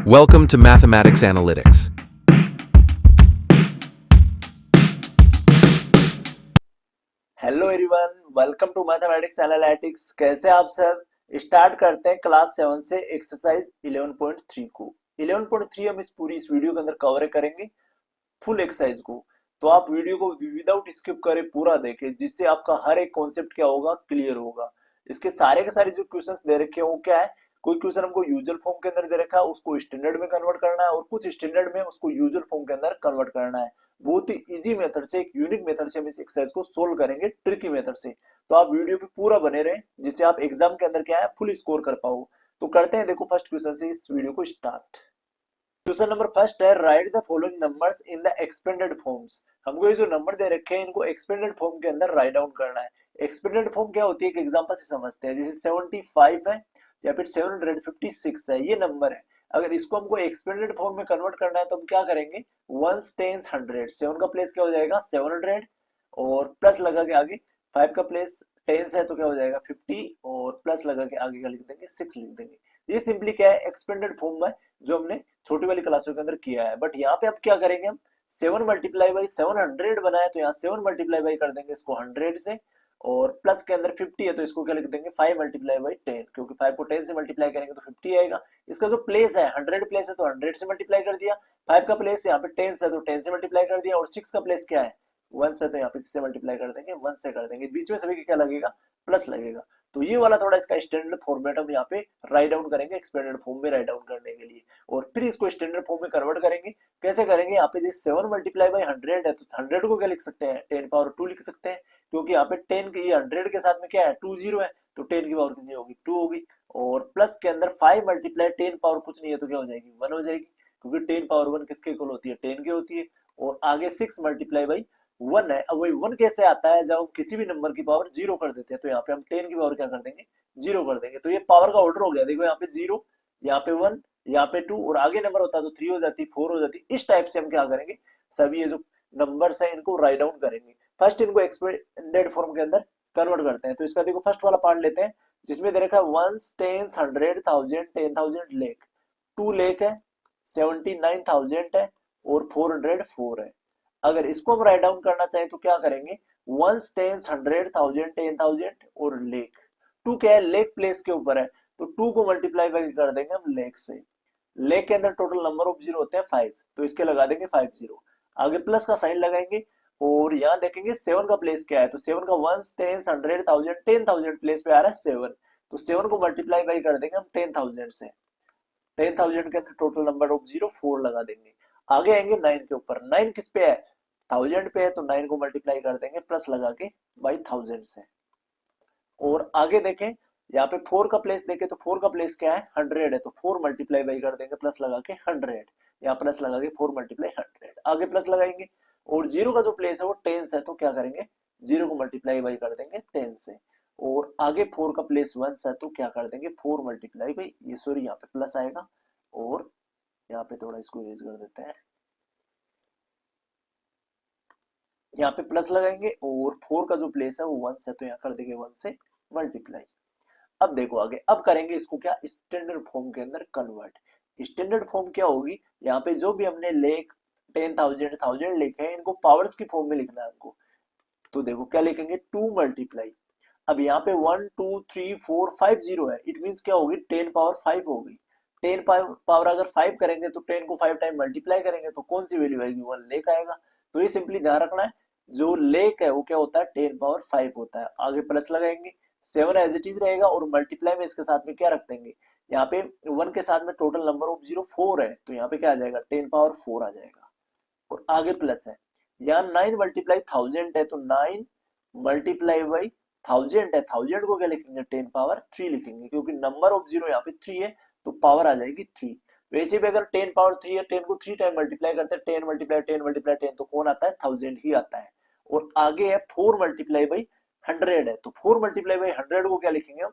Welcome to Mathematics Analytics. Hello everyone, welcome to mathematics analytics. कैसे आप सब। Start करते हैं क्लास 7 से एक्सरसाइज 11.3 को। 11.3 हम इस वीडियो के अंदर कवर करेंगे फुल एक्सरसाइज को। तो आप वीडियो को विदाउट स्किप करें, पूरा देखें, जिससे आपका हर एक कॉन्सेप्ट क्या होगा, क्लियर होगा। इसके सारे के सारे जो क्वेश्चंस दे रखे हैं वो क्या है, कोई क्वेश्चन हमको यूजुअल फॉर्म के अंदर दे रखा है, उसको स्टैंडर्ड में कन्वर्ट करना है, और कुछ स्टैंडर्ड में उसको यूजुअल फॉर्म के अंदर कन्वर्ट करना है। बहुत ही इजी मेथड से, एक यूनिक मेथड से हम इस एक्सरसाइज को सोल्व करेंगे, ट्रिकी मेथड से। तो आप वीडियो पे पूरा बने रहें, जिससे आप एग्जाम के अंदर क्या है, फुल स्कोर कर पाओ। तो करते हैं, देखो फर्स्ट क्वेश्चन से इस वीडियो को स्टार्ट। क्वेश्चन नंबर फर्स्ट है, right the following numbers in the expanded forms. हमको ये जो नंबर दे रखे हैं, इनको एक्सपेंडेड फॉर्म के अंदर राइट डाउन करना है। एक्सपेंडेड फॉर्म क्या होती है, एक एग्जांपल से समझते हैं। जैसे 75 है या फिर 756 है, ये नंबर है। अगर इसको हमको एक्सपेंडेड फॉर्म में कन्वर्ट करना है तो हम क्या करेंगे, वंस टेंस हंड्रेड, 7 का प्लेस क्या हो जाएगा 700, और प्लस लगा के आगे 5 का प्लेस टेंस है तो क्या हो जाएगा 50, और प्लस लगा के आगे का लिख देंगे 6 लिख देंगे। ये सिंपली क्या है, एक्सपेंडेड फॉर्म है, जो हमने छोटी वाली क्लासों के अंदर किया है। बट यहाँ पे अब क्या करेंगे हम, 7 मल्टीप्लाई बाई 700 बनाए तो यहाँ 7 मल्टीप्लाई बाई कर देंगे इसको 100 से, और प्लस के अंदर 50 है तो इसको क्या लिख देंगे 5 मल्टीप्लाई बाई 10, क्योंकि 5 को 10 से मल्टीप्लाई करेंगे तो 50 आएगा। इसका जो प्लेस है 100 प्लेस है तो 100 से मल्टीप्लाई कर दिया, 5 का प्लेस यहाँ पे 10 है तो 10 से मल्टीप्लाई कर दिया, और 6 का प्लेस क्या है 1 से, तो यहाँ पे किससे मल्टीप्लाई कर देंगे 1 से कर देंगे। बीच में सभी क्या लगेगा, प्लस लगेगा। तो ये वाला थोड़ा इसका स्टैंडर्ड फॉर्मेट हम यहाँ पे राइट डाउन करेंगे, एक्सपेंडेड फॉर्म में राइट डाउन करने के लिए, और फिर इसको स्टैंडर्ड फॉर्म में कन्वर्ट करेंगे। कैसे करेंगे, यहाँ पे जैसे 7 मल्टीप्लाई बाई 100 है तो 100 को क्या लिख सकते हैं 10 पावर 2 लिख सकते हैं, क्योंकि यहाँ पे 10 के, ये 100 के साथ में क्या है 2 जीरो है, तो 10 की पावर कितनी होगी 2 होगी। और प्लस के अंदर 5 मल्टीप्लाई 10 पावर कुछ नहीं है तो क्या हो जाएगी 1 हो जाएगी, क्योंकि 10 पावर 1 किसके इक्वल होती है 10 की होती है। और आगे 6 मल्टीप्लाई बाई 1 है। अब वही 1 कैसे आता है, जब हम किसी भी नंबर की पावर जीरो कर देते हैं, तो यहाँ पे हम 10 की पावर क्या कर देंगे जीरो कर देंगे। तो ये पावर का ऑर्डर हो गया, देखो यहाँ पे जीरो, यहाँ पे 1, यहाँ पे 2, और आगे नंबर होता तो 3 हो जाती 4 हो जाती। इस टाइप से हम क्या करेंगे, सभी ये जो नंबर्स हैं इनको राइट डाउन करेंगे। फर्स्ट इनको एक्सपेंडेड फॉर्म के अंदर कन्वर्ट करते हैं। तो इसका देखो फर्स्ट वाला पार्ट लेते हैं, जिसमें दे रखा है वंस टेंस हंड्रेड थाउजेंड 10,000 लेख, 2 लेख है, 79,000 है, और 404 है। अगर इसको हम राइट डाउन करना चाहें तो क्या करेंगे, वंस टेंस हंड्रेड थाउजेंड 10,000 और लेख, टू क्या है लेख प्लेस के ऊपर है, तो 2 को मल्टीप्लाई कर देंगे हम लेख से। लेख के अंदर टोटल नंबर ऑफ जीरो होते हैं 5, तो इसके लगा देंगे 5 जीरो, आगे प्लस का साइन लगाएंगे। और यहाँ देखेंगे 7 का प्लेस क्या है, तो 7 का ones tens hundred thousand 10,000 place पे आ रहा है 7, तो 7 को मल्टीप्लाई कर देंगे हम 10,000 से। 10,000 के अंदर टोटल नंबर ऑफ जीरो 4 लगा देंगे। आगे आएंगे 9 के ऊपर, 9 किस पे है 1000 पे है, तो 9 को मल्टीप्लाई कर देंगे प्लस लगा के बाई 1000 से। और आगे देखें, यहाँ पे 4 का प्लेस देखें तो 4 का प्लेस क्या है 100 है, तो 4 मल्टीप्लाई बाई कर देंगे प्लस लगा के 100, यहाँ प्लस लगा के 4 मल्टीप्लाई 100, आगे प्लस लगाएंगे। और जीरो का जो प्लेस है वो 10 है, तो क्या करेंगे जीरो को मल्टीप्लाई बाई कर देंगे 10 से। और आगे 4 का प्लेस 1 है, तो क्या कर देंगे 4 मल्टीप्लाई बाई, ये सॉरी यहाँ पे प्लस आएगा, और यहाँ पे थोड़ा इसको इरेज कर देते हैं, यहाँ पे प्लस लगाएंगे, और 4 का जो प्लेस है वो 1 से, तो यहाँ कर देंगे 1 से मल्टीप्लाई। अब देखो आगे, अब करेंगे इसको क्या स्टैंडर्ड फॉर्म के अंदर कन्वर्ट। स्टैंडर्ड फॉर्म क्या होगी, यहाँ पे जो भी हमने लेख 10,000 1000 लिखे हैं, इनको पावर्स की फॉर्म में लिखना है हमको। तो देखो क्या लिखेंगे 2 मल्टीप्लाई, अब यहाँ पे 1 2 3 4 5 जीरो है, इट मींस क्या होगी 10 पावर 5 होगी। 10 पावर अगर 5 करेंगे तो 10 को 5 टाइम मल्टीप्लाई करेंगे तो कौन सी वैल्यू आएगी 1 लेख आएगा। तो ये सिंपली ध्यान रखना है, जो लेख है वो क्या होता है 10 पावर 5 होता है। आगे प्लस लगाएंगे, 7 एज इट इज रहेगा, और मल्टीप्लाई में इसके साथ में क्या रख देंगे, यहाँ पे 1 के साथ में टोटल नंबर ऑफ जीरो 4 है, तो यहाँ पे क्या आ जाएगा 10 पावर 4 आ जाएगा। और आगे प्लस है, यहाँ 9 मल्टीप्लाई 1000 है, तो 9 मल्टीप्लाई बाई 1000 है, 1000 को क्या लिखेंगे 10 पावर 3 लिखेंगे, क्योंकि नंबर ऑफ जीरो यहाँ पे 3 है, तो पावर आ जाएगी 3। वैसे भी अगर 10 पावर 3 है, 10 को 3 टाइम मल्टीप्लाई करते हैं, 10 मल्टीप्लाई 10 मल्टीप्लाई 10, तो कौन आता है 1000 ही आता है। और आगे है 4 मल्टीप्लाई बाई 100 है, तो 4 मल्टीप्लाई बाई 100 को क्या लिखेंगे हम,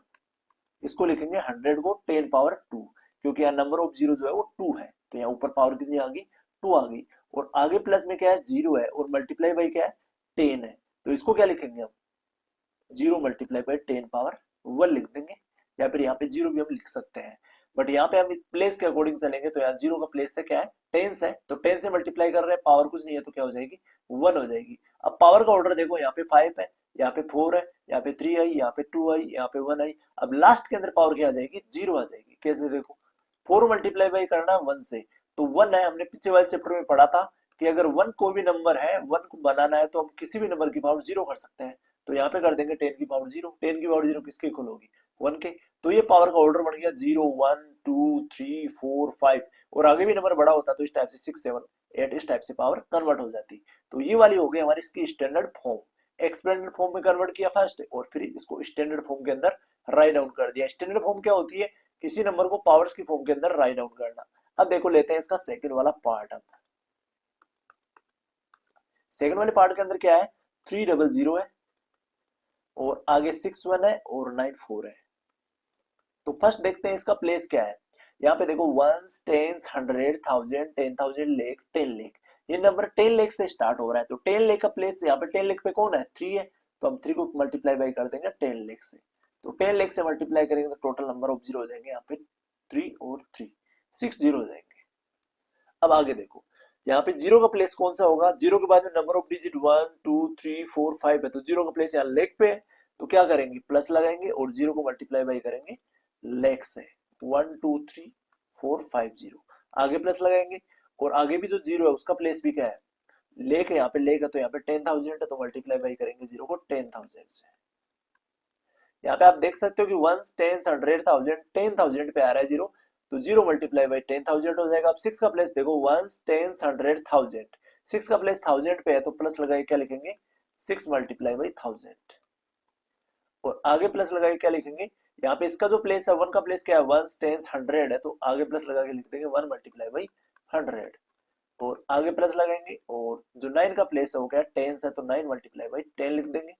इसको लिखेंगे 100 को 10 पावर 2, क्योंकि यहाँ नंबर ऑफ जीरो जो है वो 2 है, तो यहाँ ऊपर पावर कितनी आ गई 2 आ गई। और आगे प्लस में क्या है जीरो है, और मल्टीप्लाई बाई क्या है 10 है, तो इसको क्या लिखेंगे हम, जीरो मल्टीप्लाई बाई 10 पावर 1 लिख देंगे, या फिर यहाँ पे जीरो भी हम लिख सकते हैं। बट यहाँ पे हम प्लेस के अकॉर्डिंग चलेंगे तो यहाँ जीरो का प्लेस से क्या है, टेंस है, तो 10 से मल्टीप्लाई कर रहे हैं, पावर कुछ नहीं है तो क्या हो जाएगी, 1 हो जाएगी। अब पावर का ऑर्डर देखो, यहाँ पे 5 है, यहाँ पे 4 है, यहाँ पे 3 आई, यहाँ पे 2 आई, यहाँ पे 1 आई। अब लास्ट के अंदर पावर क्या आ जाएगी, 0 आ जाएगी। कैसे देखो, 4 मल्टीप्लाई बाई करना 1 से, तो 1 है, हमने पिछले वाले चैप्टर में पढ़ा था कि अगर 1 कोई भी नंबर है, 1 को बनाना है तो हम किसी भी नंबर की पावर 0 कर सकते हैं। तो यहाँ पे कर देंगे 10 की पावर 0, 10 की पावर 0 किसके इक्वल होगी, 1 के। तो ये पावर का ऑर्डर बन गया 0 1 2 3 4 5, और आगे भी नंबर बड़ा होता तो इस टाइप से 6 7 8 इस टाइप से पावर कन्वर्ट हो जाती। तो ये वाली हो गई हमारी इसकी स्टैंडर्ड फॉर्म। एक्सपेंडेड फॉर्म में कन्वर्ट किया फर्स्ट, और फिर इसको स्टैंडर्ड फॉर्म के अंदर राइट डाउन कर दिया। स्टैंडर्ड फॉर्म क्या होती है, किसी नंबर को पावर्स की फॉर्म के अंदर राइट डाउन करना। अब देखो लेते हैं इसका सेकंड वाला पार्ट। अब सेकंड वाले पार्ट के अंदर क्या है, 300 है, और आगे 61 है, और 94 है। तो फर्स्ट देखते हैं इसका प्लेस क्या है। यहाँ पे देखो वंस, टेंस, 100, 1000, 10,000, लेख, 10 लेख। ये नंबर 10 लेख से स्टार्ट हो रहा है, तो 10 लेख का प्लेस, यहाँ पे 10 लेख पे कौन है, 3 है, तो हम 3 को मल्टीप्लाई बाई कर देंगे 10 लेख से। तो 10 लेख से मल्टीप्लाई करेंगे तो टोटल नंबर ऑफ जीरो हो जाएंगे यहाँ पे 3 और 3, 6 जीरो हो जाएंगे। अब आगे देखो, यहाँ पे जीरो का प्लेस कौन सा होगा, जीरो के बाद में नंबर ऑफ डिजिट 1 2 3 4 5 है, तो जीरो का प्लेस यहाँ लेख पे है, तो क्या करेंगे, प्लस लगाएंगे और जीरो को मल्टीप्लाई बाई करेंगे लेख से, 1 2 3 4 5 जीरो, आगे प्लस लगाएंगे, और आगे भी जो जीरो है उसका प्लेस भी क्या है, लेख है, यहाँ पे लेख है, तो यहाँ पे 10,000 है, तो मल्टीप्लाई बाई करेंगे जीरो को 10,000 से। यहाँ पे आप देख सकते हो कि वंस, टेंस, 100,000, 10,000 पे आ रहा है जीरो, तो जीरो मल्टीप्लाई बाई 10,000 हो जाएगा। अब 6 का प्लेस देखो, वंस, टेंस, 100,000, 6 का प्लेस 1000 पे है, तो प्लस लगाए क्या लिखेंगे, 6 मल्टीप्लाई बाई 1000, और आगे प्लस लगाए क्या लिखेंगे, यहाँ पे इसका जो प्लेस है, 1 का प्लेस क्या है, वंस, टेंस, 100 है, तो आगे प्लस लगा के लिख देंगे 1 मल्टीप्लाई बाई 100, और आगे प्लस लगाएंगे, और जो 9 का प्लेस है वो क्या है, टेंस है, तो 9 मल्टीप्लाई बाई 10 लिख देंगे,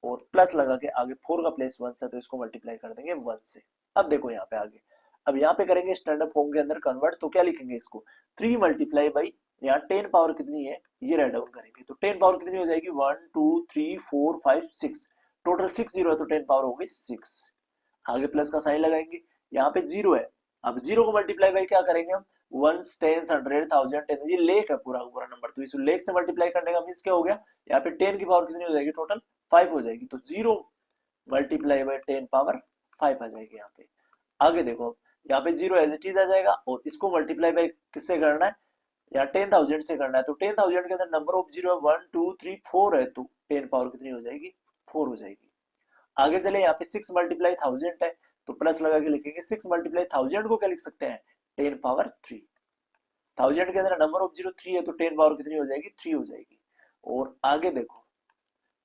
और प्लस लगा के आगे 4 का प्लेस 1 से, तो इसको मल्टीप्लाई कर देंगे 1 से। अब देखो यहाँ पे आगे, अब यहाँ पे करेंगे स्टैंडर्ड फॉर्म के अंदर कन्वर्ट, तो क्या लिखेंगे इसको, 3 मल्टीप्लाई बाई, यहाँ 10 पावर कितनी है ये राइट डाउन करेंगे, तो 10 पावर कितनी हो जाएगी, 1 2 3 4 5 6, टोटल 6 जीरो है, तो 10 पावर हो गई 6। आगे प्लस का साइन लगाएंगे, यहाँ पे जीरो है, अब जीरो को मल्टीप्लाई बाई क्या करेंगे हम, वंस, टेंस, 100,000, 10, ये लेख है पूरा पूरा नंबर, तो इस लेख से मल्टीप्लाई करने का मींस क्या हो गया, यहाँ पे 10 की पावर कितनी हो जाएगी, टोटल 5 हो जाएगी, तो जीरो मल्टीप्लाई बाई 10 पावर 5 आ जाएगी यहाँ पे। आगे देखो, यहाँ पे जीरो एज इट इज आ जाएगा, और इसको मल्टीप्लाई बाई किससे करना है, यहाँ 10,000 से करना है, तो 10,000 के अंदर नंबर ऑफ जीरो है 1 2 3 4 है, तो 10 पावर कितनी हो जाएगी, 4 हो जाएगी। आगे चले, यहाँ पे 6 मल्टीप्लाई 1000 है, तो प्लस लगा के लिखेंगे 6 मल्टीप्लाई 1000 को क्या लिख सकते हैं, 10 पावर 3। 1000 के अंदर नंबर ऑफ जीरो 3 है, तो 10 पावर कितनी हो जाएगी, 3 हो जाएगी। और आगे देखो,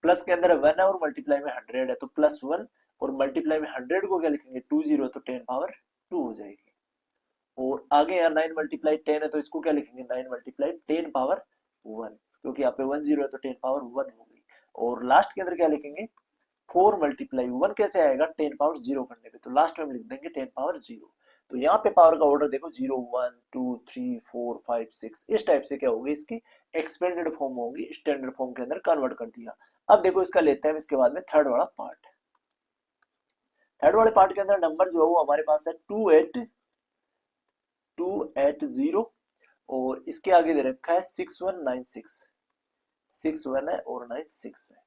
प्लस के अंदर 1 है और मल्टीप्लाई में 100 है, तो प्लस 1, और मल्टीप्लाई में 100 को क्या लिखेंगे, 2 जीरो, तो 10 पावर 2 हो जाएगी। और आगे यहाँ 9 मल्टीप्लाई 10 है, तो इसको क्या लिखेंगे, 9 मल्टीप्लाई 10 पावर 1, क्योंकि यहाँ पे 1 जीरो है, तो 10 पावर 1 हो गई। और लास्ट के अंदर क्या लिखेंगे, 4 मल्टीप्लाई 1 कैसे आएगा, 10 पावर 0 करने पे, तो लास्ट में हम लिख देंगे 10 पावर 0। तो यहाँ पे पावर का ऑर्डर देखो, 0 1 2 3 4 5 6, इस टाइप से क्या होगी, इसकी एक्सपेंडेड फॉर्म होगी, स्टैंडर्ड फॉर्म के अंदर कन्वर्ट कर दिया। अब देखो इसका लेते हैं इसके बाद में थर्ड वाला पार्ट। थर्ड वाले पार्ट के अंदर नंबर जो है वो हमारे पास है 280, और इसके आगे दे रखा है 6196, 61 है और 96 है।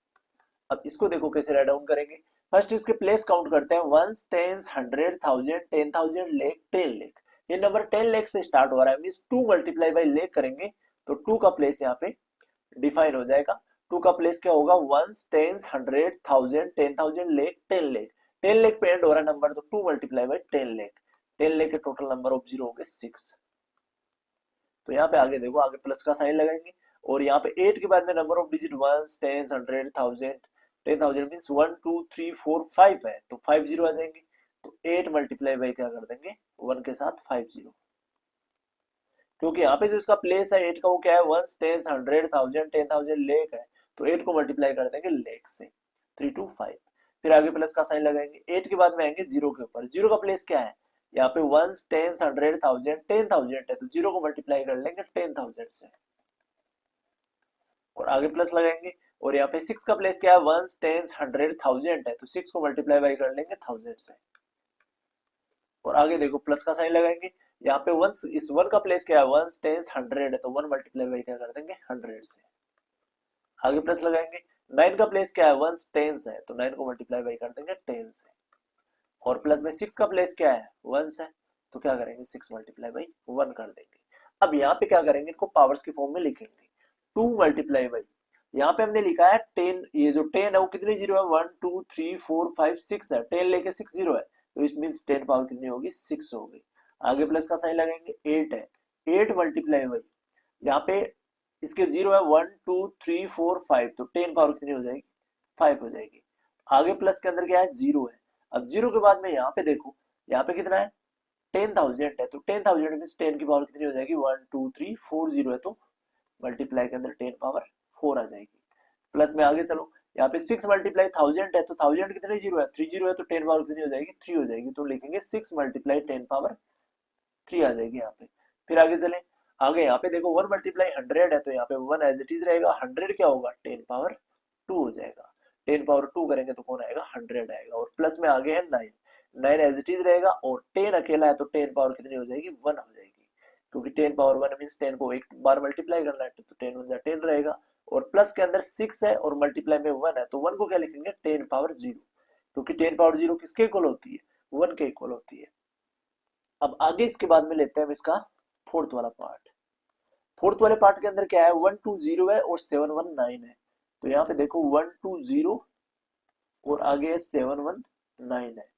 अब इसको देखो कैसे राइट डाउन करेंगे, फर्स्ट इसके प्लेस काउंट करते हैं, वंस, टेंस, 100,000, 10,000, लेख, 10 लेख। ये नंबर 10 लेख से स्टार्ट हो रहा है, मींस 2 मल्टीप्लाई बाई लेख करेंगे, तो 2 का प्लेस यहाँ पे डिफाइन हो जाएगा। 2 का प्लेस क्या होगा, वंस, टेंस, 100,000, 10,000, लेख, 10 लेख। 10 लेख पे एंड हो रहा है नंबर, तो 2 मल्टीप्लाई बाई 10 लेख, 10 लेख के टोटल नंबर ऑफ जीरो हो गए 6। तो यहाँ पे आगे देखो, आगे प्लस का साइन लगाएंगे, और यहाँ पे 8 के बाद में number of digit ones, tens, 100,000, 10,000 means 1 2 3 4 5 है, तो 5 जीरो आ जाएंगे, तो 8 मल्टीप्लाई बाई क्या कर देंगे, 1 के साथ 5 जीरो, क्योंकि यहाँ पे जो इसका प्लेस है 8 का वो क्या है, वंस, टेंस, 100,000, 10,000, लेख है, तो 8 को मल्टीप्लाई कर देंगे लेख से, 3 2 5, फिर आगे प्लस का साइन लगाएंगे, 8 के बाद में आएंगे जीरो के ऊपर, जीरो का प्लेस क्या है, यहाँ पे वंस, टेंस, 100,000, 10,000 है, तो जीरो को मल्टीप्लाई कर लेंगे 10,000 से, और आगे प्लस लगाएंगे, और यहाँ पे 6 का प्लेस क्या है, वंस, टेंस, 100,000 है, तो 6 को मल्टीप्लाई बाई कर लेंगे 1000 से, और आगे देखो प्लस का साइन लगाएंगे, यहाँ पे वन, इस वन का प्लेस क्या है, वन टेंस 100 है तो 1 मल्टीप्लाई बाई क्या कर देंगे 100 से। आगे प्लस लगाएंगे, 9 का प्लेस क्या है, वन टेंस है तो 9 को मल्टीप्लाई बाई कर देंगे 10 से। और प्लस में 6 का प्लेस क्या है, वंस है तो क्या करेंगे 6 मल्टीप्लाई बाई 1 कर देंगे। अब यहाँ पे क्या करेंगे, इनको पावर्स के फॉर्म में लिखेंगे, 2 मल्टीप्लाई बाई, यहाँ पे हमने लिखा है 10, ये जो 10 है वो कितनी जीरो है, 1 2 3 4 5 6 है, 10 लेके 6 जीरो है तो इस मींस 10 पावर कितनी होगी 6 होगी। आगे प्लस का साइन लगाएंगे, 8 है, 8 मल्टीप्लाई बाई, यहाँ पे इसके जीरो है 1 2 3 4 5 तो 10 पावर कितनी हो जाएगी 5 हो जाएगी। आगे प्लस के अंदर क्या है, जीरो है। अब जीरो के बाद में यहाँ पे देखो, यहाँ पे कितना है 10,000 है तो 10,000 मींस 10 की पावर कितनी हो जाएगी 1 2 3 4 जीरो है तो मल्टीप्लाई के अंदर 10 पावर 4 आ जाएगी। प्लस में आगे चलो, यहाँ पे 6 मल्टीप्लाई 1000 है तो 1000 कितने जीरो है 3 जीरो है तो 10 पावर कितनी हो जाएगी 3 हो जाएगी, तो लिखेंगे 6 मल्टीप्लाई 10 पावर 3 आ जाएगी यहाँ पे। फिर आगे चले, आगे यहाँ पे देखो 1 मल्टीप्लाई 100 है तो यहाँ पे 1 एज इट इज रहेगा, 100 क्या होगा 10 पावर 2 हो जाएगा, 10 पावर 2 करेंगे तो कौन आएगा 100 आएगा। और प्लस में आगे है 9, 9 एज इट इज रहेगा और 10 अकेला है तो 10 पावर कितनी हो जाएगी 1 हो जाएगी, क्योंकि 10 पावर 1 मींस 10 को एक बार मल्टीप्लाई करना है तो 10 1 10 रहेगा। और प्लस के अंदर 6 है और मल्टीप्लाई में 1 है तो 1 को क्या लिखेंगे 10 पावर 0, क्योंकि 10 पावर 0 किसके इक्वल होती है 1 के इक्वल होती है। अब आगे इसके बाद में लेते हैं हम इसका फोर्थ वाला पार्ट। फोर्थ वाले पार्ट के अंदर क्या है 1 2 0 है और 7 1 9 है, तो यहाँ पे देखो 1 2 0 और आगे 7 1 9 है,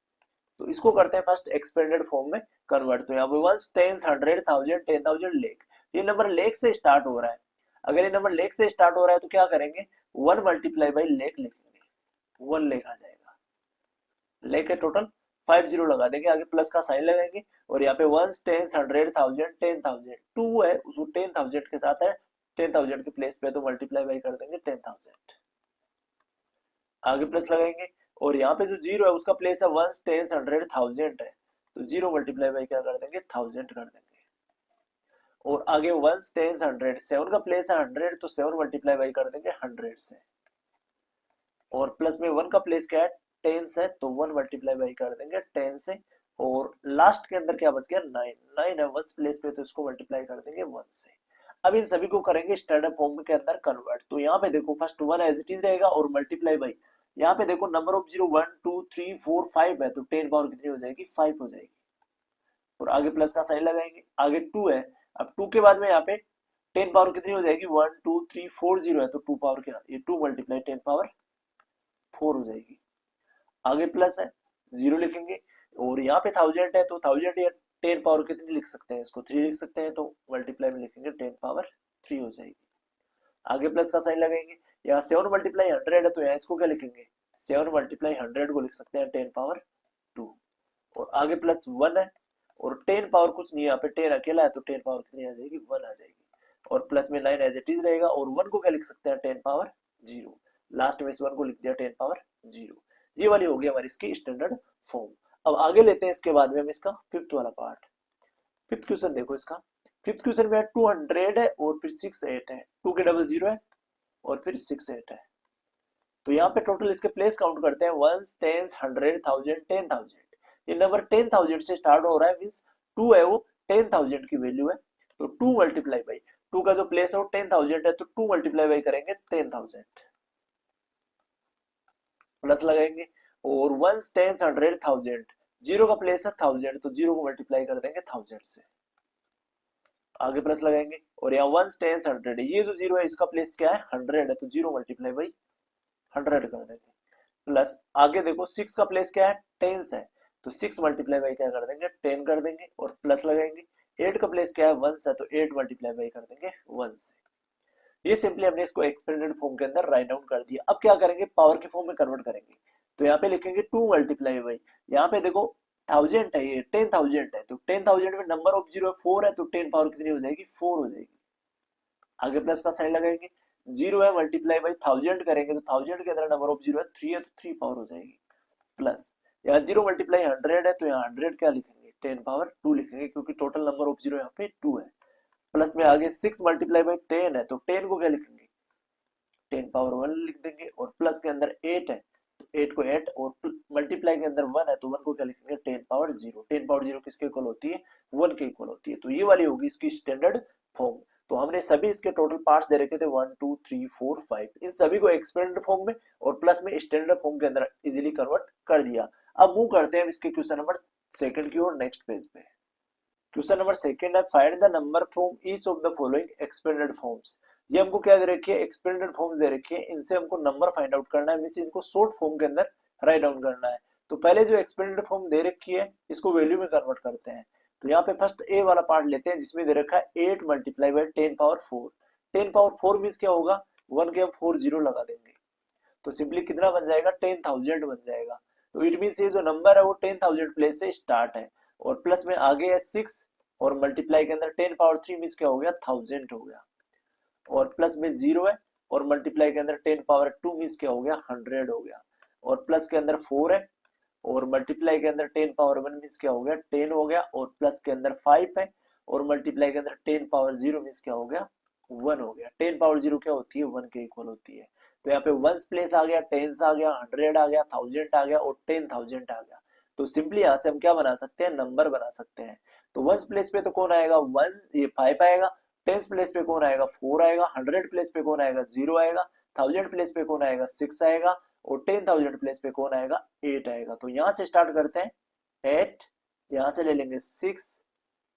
तो इसको करते हैं फर्स्ट एक्सपेंडेड फॉर्म में कन्वर्ट। तो यहाँ पे वंस टेंस 100 1000 10,000 लेख, ये नंबर लेख से स्टार्ट हो रहा है, अगर ये नंबर लेख से स्टार्ट हो रहा है तो क्या करेंगे 1 मल्टीप्लाई बाई लेख लिखेंगे, 1 लेख आ जाएगा, लेख के टोटल 5 जीरो लगा देंगे, आगे प्लस का साइन लगाएंगे और यहाँ पे वंस टेंस 100 1000 10,000 2 है उसको 10,000 के साथ है, 10,000 के प्लेस पे तो मल्टीप्लाई बाई कर देंगे 10,000, आगे प्लस लगाएंगे और यहाँ पे जो जीरो है उसका प्लेस है वंस टेंस 100 1000 है तो जीरो मल्टीप्लाई बाई क्या कर देंगे 1000 कर देंगे। और आगे वंस टेंस 100, 7 का प्लेस है 100 तो 7 मल्टीप्लाई बाई कर देंगे 100 से। और प्लस में 1 का प्लेस क्या है 10 है तो 1 मल्टीप्लाई बाई कर देंगे 10 से। और लास्ट के अंदर क्या बच गया 9, 9 है वंस प्लेस पे तो इसको मल्टीप्लाई कर देंगे 1 से। अब इन सभी को करेंगे स्टैंडर्ड फॉर्म के अंदर कन्वर्ट। तो यहाँ पे देखो फर्स्ट 1 एज इट इज रहेगा और मल्टीप्लाई बाई, यहाँ पे देखो नंबर ऑफ जीरो 1 2 3 4 5 है तो 10 पावर कितनी हो जाएगी 5 हो जाएगी। और आगे प्लस का साइन लगाएंगे, आगे 2 है, अब 2 के बाद में यहाँ पे 10 पावर कितनी हो जाएगी 1 2 3 4 जीरो है तो 2 पावर क्या, ये 2 मल्टीप्लाई 10 पावर 4 हो जाएगी। आगे प्लस है, जीरो लिखेंगे और यहाँ पे 1000 है तो 1000 या 10 पावर कितनी लिख सकते हैं, इसको 3 लिख सकते हैं तो मल्टीप्लाई में लिखेंगे 10 पावर 3 हो जाएगी। आगे प्लस का साइन लगाएंगे, यहाँ 7 मल्टीप्लाई 100 है तो यहाँ इसको क्या लिखेंगे 7 मल्टीप्लाई 100 को लिख सकते हैं 10 पावर 2। और आगे प्लस 1 है और 10 पावर कुछ नहीं है, यहाँ पे 10 अकेला है तो 10 पावर कितनी आ जाएगी 1 आ जाएगी। और प्लस में 9 एज इट इज रहेगा और 1 को क्या लिख सकते हैं 10 पावर 0, लास्ट में इस 1 को लिख दिया 10 पावर 0। ये वाली होगी हमारी इसकी स्टैंडर्ड फॉर्म। अब आगे लेते हैं इसके बाद में हम इसका फिफ्थ वाला पार्ट। फिफ्थ क्वेश्चन देखो इसका, फिफ्थ क्वेश्चन में 200 है और फिर 6 8 है, 2 के डबल 0 है और फिर 6 8 है, तो यहाँ पे टोटल इसके प्लेस काउंट करते हैं वंस टेंस 100 1000 10,000। ये नंबर 10,000 से स्टार्ट हो रहा है मींस 2 है वो 10,000 की वैल्यू है तो 2 मल्टीप्लाई बाई 2 का जो प्लेस है वो 10,000 है तो 2 मल्टीप्लाई बाई करेंगे 10,000, प्लस लगाएंगे और वंस टेंस 100 1000, जीरो का प्लेस है 1000 तो जीरो को मल्टीप्लाई कर देंगे 1000 से। आगे प्लस लगाएंगे और यहाँ वंस टेंस 100 है, ये जो जीरो है इसका प्लेस क्या है 100 है तो जीरो मल्टीप्लाई बाई 100 कर देंगे। प्लस आगे देखो 6 का प्लेस क्या है 10 है तो 6 मल्टीप्लाई बाई क्या कर देंगे 10 कर देंगे और प्लस लगाएंगे। 8 का प्लेस क्या है 1 है तो 8 मल्टीप्लाई बाई कर देंगे 1 से। ये सिंपली हमने इसको एक्सपेंडेड फॉर्म के अंदर राइट डाउन कर दिया। अब क्या करेंगे पावर के फॉर्म में कन्वर्ट करेंगे, तो यहाँ पे लिखेंगे 2 मल्टीप्लाई बाई, यहाँ पे देखो 1000 है, ये 10,000 है तो 10,000 में नंबर ऑफ जीरो 4 है तो 10 पावर कितनी हो जाएगी 4 हो जाएगी। आगे प्लस का साइन लगाएंगे, जीरो है मल्टीप्लाई बाई 1000 करेंगे तो 1000 के अंदर नंबर ऑफ जीरो है 3 है तो 3 पावर हो जाएगी। प्लस यहाँ जीरो मल्टीप्लाई 100 है तो यहाँ 100 क्या लिखेंगे 10 पावर 2 लिखेंगे क्योंकि टोटल नंबर ऑफ जीरो यहाँ पे 2 है। प्लस में आगे 6 मल्टीप्लाई बाई 10 है तो 10 को क्या लिखेंगे 10 पावर 1 लिख देंगे और प्लस के अंदर 8 है तो 8 को 8 और मल्टीप्लाई के अंदर 1 है तो 1 को क्या लिखेंगे 10 पावर 0। 10 पावर 0 किसके इक्वल होती है 1 के इक्वल होती है। तो ये वाली होगी इसकी स्टैंडर्ड फॉर्म। तो हमने सभी इसके टोटल पार्ट्स दे रखे थे 1 2 3 4 5, इन सभी को एक्सपेंडेड फॉर्म में और प्लस में स्टैंडर्ड फॉर्म के अंदर इजीली कन्वर्ट कर दिया। अब मूव करते हैं इसके क्वेश्चन नंबर सेकंड की ओर नेक्स्ट पेज पे। क्वेश्चन नंबर सेकंड है find the number from each of the following expanded forms. ये हमको क्या दे रखी है एक्सपेंडेड फॉर्म्स दे रखी है, इनसे हमको नंबर फाइंड आउट करना है, मींस इनको शॉर्ट फॉर्म के अंदर राइट डाउन करना है। तो पहले जो एक्सपेंडेड फॉर्म दे रखी है इसको वैल्यू में कन्वर्ट करते हैं। तो यहाँ पे फर्स्ट ए वाला पार्ट लेते हैं जिसमें दे रखा है 8 multiply by 10 power 4। 10 power 4 means क्या होगा 1 के हम 4 जीरो लगा देंगे तो सिंपली कितना बन जाएगा 10,000 बन जाएगा। तो इट मींस ये जो नंबर है वो 10,000 प्लेस से स्टार्ट है और प्लस में आगे है 6 और मल्टीप्लाई के अंदर 10 पावर 3 मींस क्या हो गया 1000 हो गया और प्लस में 0 है और मल्टीप्लाई के अंदर 10 पावर 2 मींस क्या हो गया 100 हो गया और प्लस के अंदर 4 है और मल्टीप्लाई के अंदर 10 पावर 1 मींस क्या हो गया 10 हो गया और प्लस के अंदर 5 है और मल्टीप्लाई के अंदर 10 पावर 0 मींस क्या हो गया 1 हो गया। 10 पावर 0 क्या होती है 1 के इक्वल होती है। तो यहाँ पे वंस प्लेस आ गया, टेंस आ गया, 100 आ गया, 1000 आ गया और 10,000 आ गया। तो सिंपली यहाँ से हम क्या बना सकते हैं नंबर बना सकते हैं। तो वंस प्लेस पे तो कौन आएगा 1, ये 5 आएगा। टेंस प्लेस पे कौन आएगा 4 आएगा। 100 प्लेस पे कौन आएगा 0 आएगा। 1000 प्लेस पे कौन आएगा 6 आएगा और 10,000 प्लेस पे कौन आएगा 8 आएगा। तो यहाँ से स्टार्ट करते हैं 8, यहाँ से ले लेंगे 6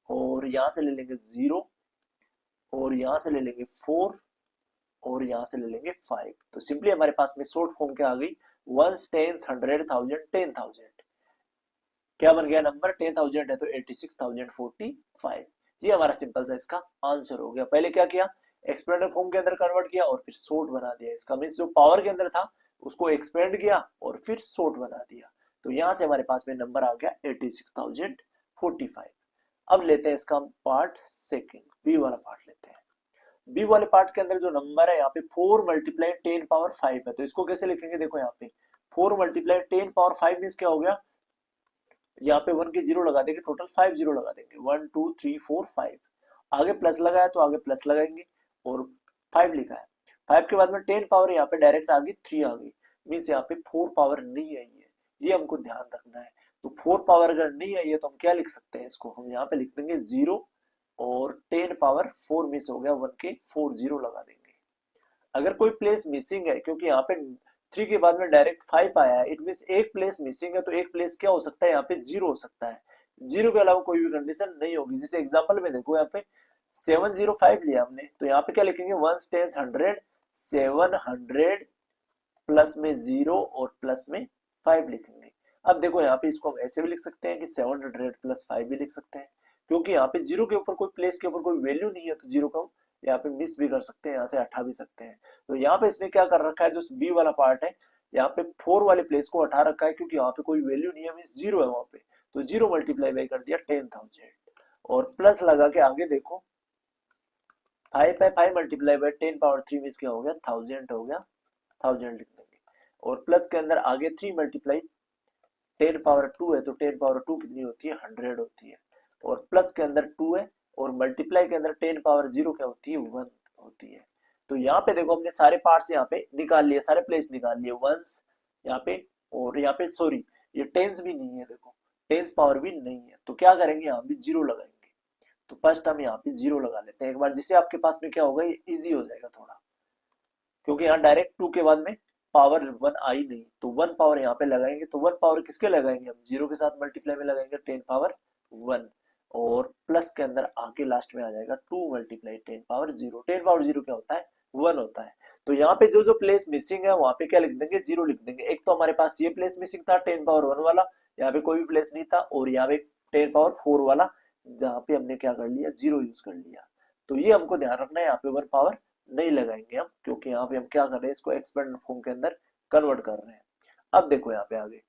और यहाँ से ले लेंगे 0 और यहाँ से ले लेंगे 4 और यहाँ से ले लेंगे 5। तो सिंपली हमारे पास में शॉर्ट फॉर्म क्या आ गई 1 10 100 1000 10,000। क्या बन गया नंबर 10,000 है तो 86,045। ये हमारा सिंपल सा इसका आंसर हो गया। पहले क्या किया एक्सपेंडेड फॉर्म के अंदर कन्वर्ट किया और फिर शॉर्ट बना दिया। इसका मींस जो पावर के अंदर था उसको एक्सपेंड किया और फिर शॉर्ट बना दिया। तो यहां से हमारे पास में नंबर आ गया 86,045। अब लेते हैं इसका पार्ट सेकंड, बी वाला पार्ट लेते हैं। बी वाले पार्ट के अंदर जो नंबर है यहाँ पे 4 मल्टीप्लाई 10 पावर 5 है। तो इसको कैसे लिखेंगे देखो यहाँ पे 4 मल्टीप्लाई 10 पावर 5 मींस क्या हो गया यहाँ पे 1 के 0 लगा देंगे, टोटल 5 जीरो लगा देंगे 1 2 3 4 5। आगे प्लस लगाया तो आगे प्लस लगाएंगे और 5 लिखा है। 5 के बाद में 10 पावर यहाँ पे डायरेक्ट आ गई 3 आ गई, मींस यहाँ पे 4 पावर नहीं आई है, ये हमको ध्यान रखना है। तो 4 पावर अगर नहीं आई है तो हम क्या लिख सकते हैं इसको हम यहाँ पे लिख देंगे 0 और 10 पावर 4 मिस हो गया 1 के 4 जीरो लगा देंगे। अगर कोई प्लेस मिसिंग है क्योंकि यहाँ पे 3 के बाद में डायरेक्ट 5 आया है, इट मींस एक प्लेस मिसिंग है तो एक प्लेस क्या हो सकता है यहाँ पे 0 हो सकता है। 0 के अलावा कोई भी कंडीशन नहीं होगी। जैसे एग्जांपल में देखो यहाँ पे 705 लिया हमने तो यहाँ पे क्या लिखेंगे 1 10 100 700 प्लस में 0 और प्लस में 5 लिखेंगे। अब देखो यहाँ पे इसको हम ऐसे भी लिख सकते हैं कि 700 प्लस 5 भी लिख सकते हैं क्योंकि यहाँ पे 0 के ऊपर कोई प्लेस के ऊपर कोई वैल्यू नहीं है तो 0 को यहाँ पे मिस भी कर सकते हैं, यहाँ से हटा भी सकते हैं। तो यहाँ पे इसने क्या कर रखा है जो बी वाला पार्ट है यहाँ पे 4 वाले प्लेस को हटा रखा है क्योंकि यहाँ पे कोई वैल्यू नहीं है मींस 0 है वहां पे। तो 0 मल्टीप्लाई बाई कर दिया 10,000 और प्लस लगा के आगे देखो 5 है 5 मल्टीप्लाई बाई 10 पावर 3 मींस क्या हो गया 1000 हो गया 1000 लिख देंगे और प्लस के अंदर आगे 3 मल्टीप्लाई 10 पावर 2 है तो 10 पावर 2 कितनी होती है 100 होती है और प्लस के अंदर 2 है और मल्टीप्लाई के अंदर 10 पावर 0 क्या होती है 1 होती है। तो यहाँ पे देखो हमने सारे पार्ट्स यहाँ पे निकाल लिए, सारे प्लेस निकाल लिए वंस यहाँ पे और यहाँ पे सॉरी ये टेंस भी नहीं है, देखो टेंस पावर भी नहीं है तो क्या करेंगे यहाँ भी 0 लगाएंगे। तो फर्स्ट हम यहाँ पे 0 लगा लेते हैं एक बार, जिससे आपके पास में क्या होगा ये इजी हो जाएगा थोड़ा, क्योंकि यहाँ डायरेक्ट 2 के बाद में पावर 1 आई नहीं तो 1 पावर यहाँ पे लगाएंगे। तो 1 पावर किसके लगाएंगे हम 0 के साथ मल्टीप्लाई में लगाएंगे 10 पावर 1 और प्लस के अंदर आगे लास्ट में आ जाएगा 2 मल्टीप्लाई 10 पावर 0। 10 पावर 0 क्या होता है 1 होता है। तो यहाँ पे जो जो प्लेस मिसिंग है वहां पे क्या लिख देंगे 0 लिख देंगे। एक तो हमारे पास ये प्लेस मिसिंग था 10 पावर 1 वाला, यहाँ पे कोई भी प्लेस नहीं था और यहाँ पे 10 पावर 4 वाला जहाँ पे हमने क्या कर लिया 0 यूज कर लिया। तो ये हमको ध्यान रखना है यहाँ पे 1 पावर नहीं लगाएंगे हम क्योंकि यहाँ पे हम क्या कर रहे हैं इसको एक्सपेंडेड फॉर्म के अंदर कन्वर्ट कर रहे हैं। अब देखो यहाँ पे आगे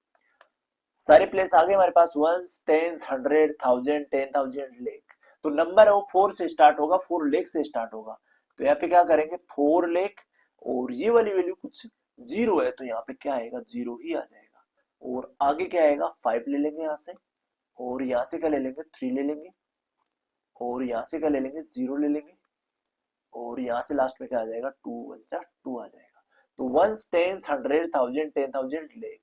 सारे प्लेस आ गए हमारे पास 1 10 100 1000 10,000 लेख। तो नंबर है वो 4 से स्टार्ट होगा, 4 लेख से स्टार्ट होगा। तो यहाँ पे क्या करेंगे 4 लेख और ये वाली वैल्यू कुछ 0 है तो यहाँ पे क्या आएगा 0 ही आ जाएगा और आगे क्या आएगा 5 ले लेंगे यहाँ से और यहाँ से क्या ले लेंगे 3 ले लेंगे और यहाँ से क्या ले लेंगे 0 ले लेंगे और यहाँ से लास्ट में क्या आ जाएगा 2 1 4 2 आ जाएगा। तो 1 10 100 1000 10,000 लेख,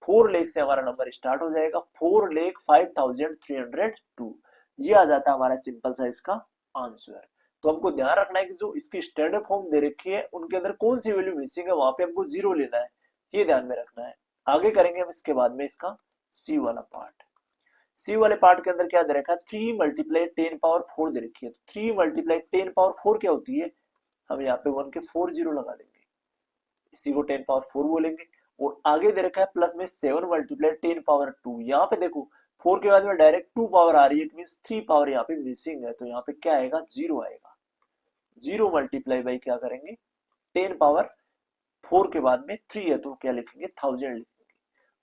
4 लेख से हमारा नंबर स्टार्ट हो जाएगा, 4 लेख 5302, ये आ जाता है हमारा सिंपल सा इसका आंसर। तो हमको ध्यान रखना है कि जो इसकी स्टैंडर्ड फॉर्म दे रखी है उनके अंदर कौन सी वैल्यू मिसिंग है, वहां पे हमको 0 लेना है, ये ध्यान में रखना है। आगे करेंगे हम इसके बाद में इसका सी वाला पार्ट। सी वाले पार्ट के अंदर क्या दे रखा है, 3 मल्टीप्लाई 10 पावर 4 दे रखी है। 3 मल्टीप्लाई 10 पावर 4 क्या होती है, हम यहाँ पे 1 के 4 जीरो लगा देंगे, इसी को 10 पावर 4 बोलेंगे। और आगे दे रखा है प्लस में 7 मल्टीप्लाई 10 पावर 2, यहाँ पे देखो 4 के बाद में डायरेक्ट 2 पावर आ रही है, इट मीन 3 पावर यहाँ पे मिसिंग है, तो यहाँ पे क्या आएगा, 0 आएगा। 0 मल्टीप्लाई बाई क्या करेंगे, 10 पावर 4 के बाद में 3 है तो क्या लिखेंगे, 1000 लिखेंगे।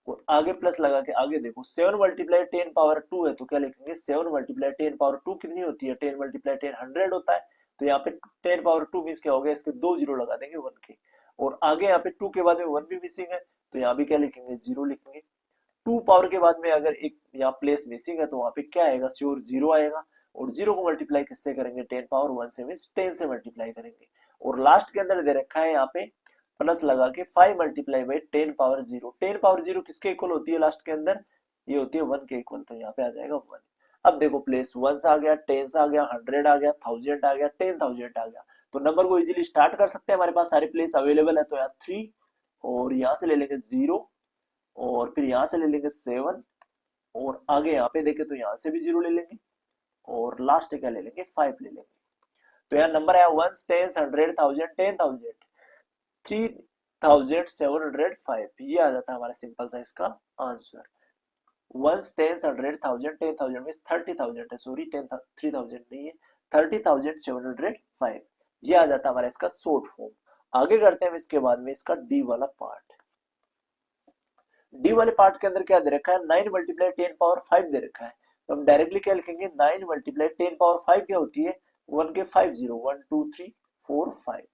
और आगे प्लस लगा के आगे देखो 7 मल्टीप्लाई 10 पावर 2 है तो क्या लिखेंगे, 7 मल्टीप्लाई 10 पावर 2 कितनी होती है, 10 मल्टीप्लाई 10 100 होता है, तो यहाँ पे 10 पावर 2 मींस क्या हो गया, इसके 2 जीरो लगा देंगे 1 के। और आगे यहाँ पे 2 के बाद में 1 भी मिसिंग है, तो यहाँ भी क्या लिखेंगे, 0 लिखेंगे। 2 पावर के बाद में अगर एक यहाँ प्लेस मिसिंग है तो वहां पे क्या आएगा, श्योर 0 आएगा। और 0 को मल्टीप्लाई किससे करेंगे, 10 पावर 1 से, मींस 10 से मल्टीप्लाई करेंगे। और लास्ट के अंदर दे रखा है यहाँ पे प्लस लगा के 5 मल्टीप्लाई बाई 10 पावर 0। 10 पावर 0 किसके इक्वल होती है लास्ट के अंदर, ये होती है 1 के इक्वल, तो यहाँ पे आ जाएगा 1। अब देखो प्लेस 1 आ गया, 10 आ गया, 100 आ गया, 1000 आ गया, 10,000 आ गया, तो नंबर को इजीली स्टार्ट कर सकते हैं, हमारे पास सारे प्लेस अवेलेबल है। तो यहाँ 3 और यहाँ से ले लेंगे 0 और फिर यहाँ से ले लेंगे 7 और आगे यहाँ पे देखें तो यहाँ से भी 0 ले लेंगे और लास्ट क्या ले लेंगे, 5 ले लेंगे। तो यहाँ नंबर आया 1 10 100 1000 10,000 3705, ये आ जाता है हमारा सिंपल सा इसका आंसर। 1 10 100 1000 10,000 मींस 30,000 है, सॉरी 3,000 नहीं है, 30,705, ये आ जाता है हमारा इसका शॉर्ट फॉर्म। आगे करते हैं इसके बाद में इसका डी वाला पार्ट। डी वाले पार्ट के अंदर क्या दे रखा है, 9 मल्टीप्लाई 10 पावर 5 दे रखा है, तो हम डायरेक्टली क्या लिखेंगे, 9 मल्टीप्लाई 10 पावर 5 क्या होती है, 1 के 5 0 1 2 3 4 5,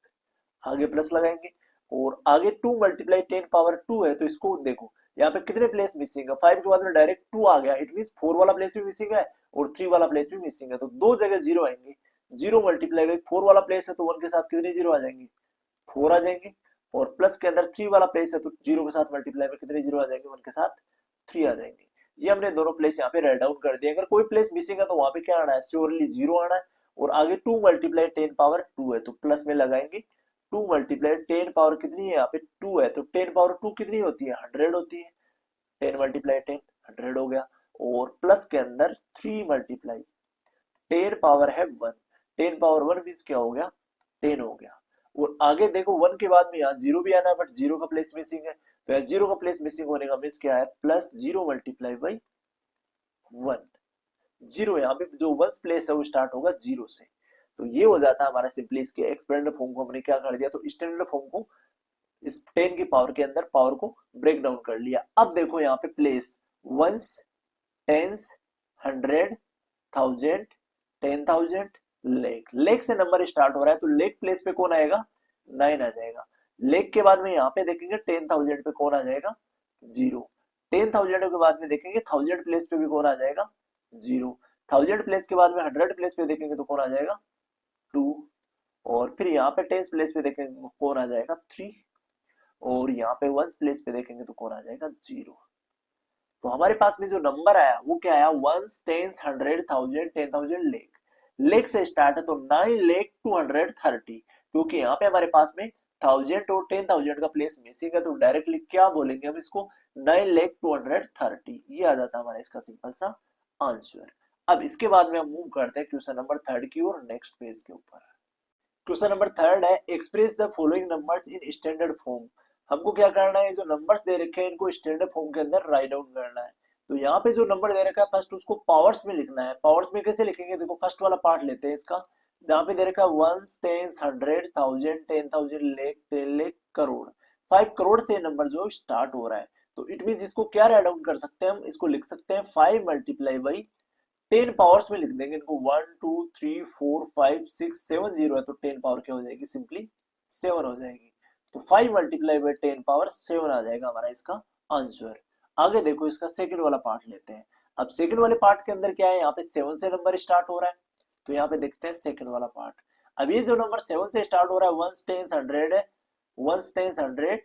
आगे प्लस लगाएंगे। और आगे 2 मल्टीप्लाई 10 पावर 2 है, तो इसको देखो यहाँ पे कितने प्लेस मिसिंग है, 5 के बाद में डायरेक्ट 2 आ गया, इट मींस 4 वाला प्लेस भी मिसिंग है और 3 वाला प्लेस भी मिसिंग है, तो दो जगह 0 आएंगे। 0 मल्टीप्लाई बाई 4 वाला प्लेस है तो 1 के साथ कितने 0 आ जाएंगे, 4 आ जाएंगे। और प्लस के अंदर 3 वाला प्लेस है तो 0 के साथ मल्टीप्लाई में कितने 0 आ जाएंगे, 1 के साथ 3 आ जाएंगे। ये हमने दोनों प्लेस यहाँ पे राइट डाउन कर दिया। अगर कोई प्लेस मिसिंग है तो वहां पे क्या आना है, श्योरली 0 आना है। और आगे 2 मल्टीप्लाई 10 पावर 2 है तो प्लस में लगाएंगे, 2 मल्टीप्लाई 10 पावर कितनी है, यहाँ पे 2 है, तो 10 पावर 2 कितनी होती है, 100 होती है, 10 मल्टीप्लाई 10 100 हो गया। और प्लस के अंदर 3 मल्टीप्लाई 10 पावर है 1, 10 पावर 1 मींस क्या हो गया, 10 हो गया। और आगे देखो 1 के बाद में यहाँ 0 भी आना है, बट 0 का प्लेस मिसिंग है, तो यहाँ 0 का प्लेस मिसिंग होने का मींस क्या है, प्लस 0 मल्टीप्लाई बाई 1। 0 यहाँ पे जो 1 प्लेस है वो स्टार्ट होगा 0 से, तो ये हो जाता है हमारा सिंपली इसके एक्सपेंडेड फॉर्म को हमने क्या कर दिया, तो स्टैंडर्ड फॉर्म को इस 10 की पावर के अंदर पावर को ब्रेक डाउन कर लिया। अब देखो यहाँ पे प्लेस 1 10 100 1000 10,000 लेक, लेक से नंबर स्टार्ट हो रहा है तो लेक प्लेस पे कौन आएगा, 9 आ जाएगा। लेक के बाद में यहाँ पे देखेंगे 10,000 पे कौन आ जाएगा, 0। 10,000 के बाद में देखेंगे 1000 प्लेस पे भी कौन आ जाएगा, 0। 1000 प्लेस के बाद में 100 प्लेस पे देखेंगे तो कौन आ जाएगा, 2। और फिर यहाँ पे 10 प्लेस पे देखेंगे तो कौन आ जाएगा, 3। और यहाँ पे 1 प्लेस पे देखेंगे तो कौन आ जाएगा, 0। तो हमारे पास में जो नंबर आया वो क्या आया, 1 10 100 1000 10,000 लेक, लेक से स्टार्ट है तो 9 लेक 230, क्योंकि यहाँ पे हमारे पास में 1000 और 10,000 का प्लेस मिसिंग है, तो डायरेक्टली क्या बोलेंगे हम इसको, 9 लेक 230, ये आ जाता है हमारा इसका सिंपल सा आंसर। अब इसके बाद में हम मूव करते हैं क्वेश्चन नंबर 3 की और नेक्स्ट पेज के ऊपर। क्वेश्चन नंबर 3 है, express the following numbers in standard form. हमको क्या करना है, जो नंबर्स दे रखे हैं इनको स्टैंडर्ड फॉर्म के अंदर राइट डाउन करना है। तो यहाँ पे जो नंबर दे रखा है फर्स्ट उसको पावर्स में लिखना है। पावर्स में कैसे लिखेंगे, देखो फर्स्ट वाला पार्ट लेते हैं इसका, जहाँ पे दे रखा है 1 10 100 1000 10,000 लेख 10 लेख करोड़, 5 करोड़ से नंबर जो स्टार्ट हो रहा है, तो इट मीन इसको क्या राइट डाउन कर सकते हैं हम, इसको लिख सकते हैं 5 मल्टीप्लाई बाई 10 पावर्स में लिख देंगे इनको, 1 2 3 4 5 6 7 0 है तो 10 पावर क्या हो जाएगी, सिंपली 7 हो जाएगी। तो 5 मल्टीप्लाई बाई 10 पावर 7 आ जाएगा हमारा इसका आंसर। आगे देखो इसका सेकंड वाला पार्ट लेते हैं। अब सेकंड वाले पार्ट के अंदर क्या है, यहाँ पे 7 से नंबर स्टार्ट हो रहा है, तो यहाँ पे देखते हैं सेकंड वाला पार्ट। अब ये जो नंबर 7 से स्टार्ट हो रहा है 1 10 100 है वंस, टेंस, हंड्रेड,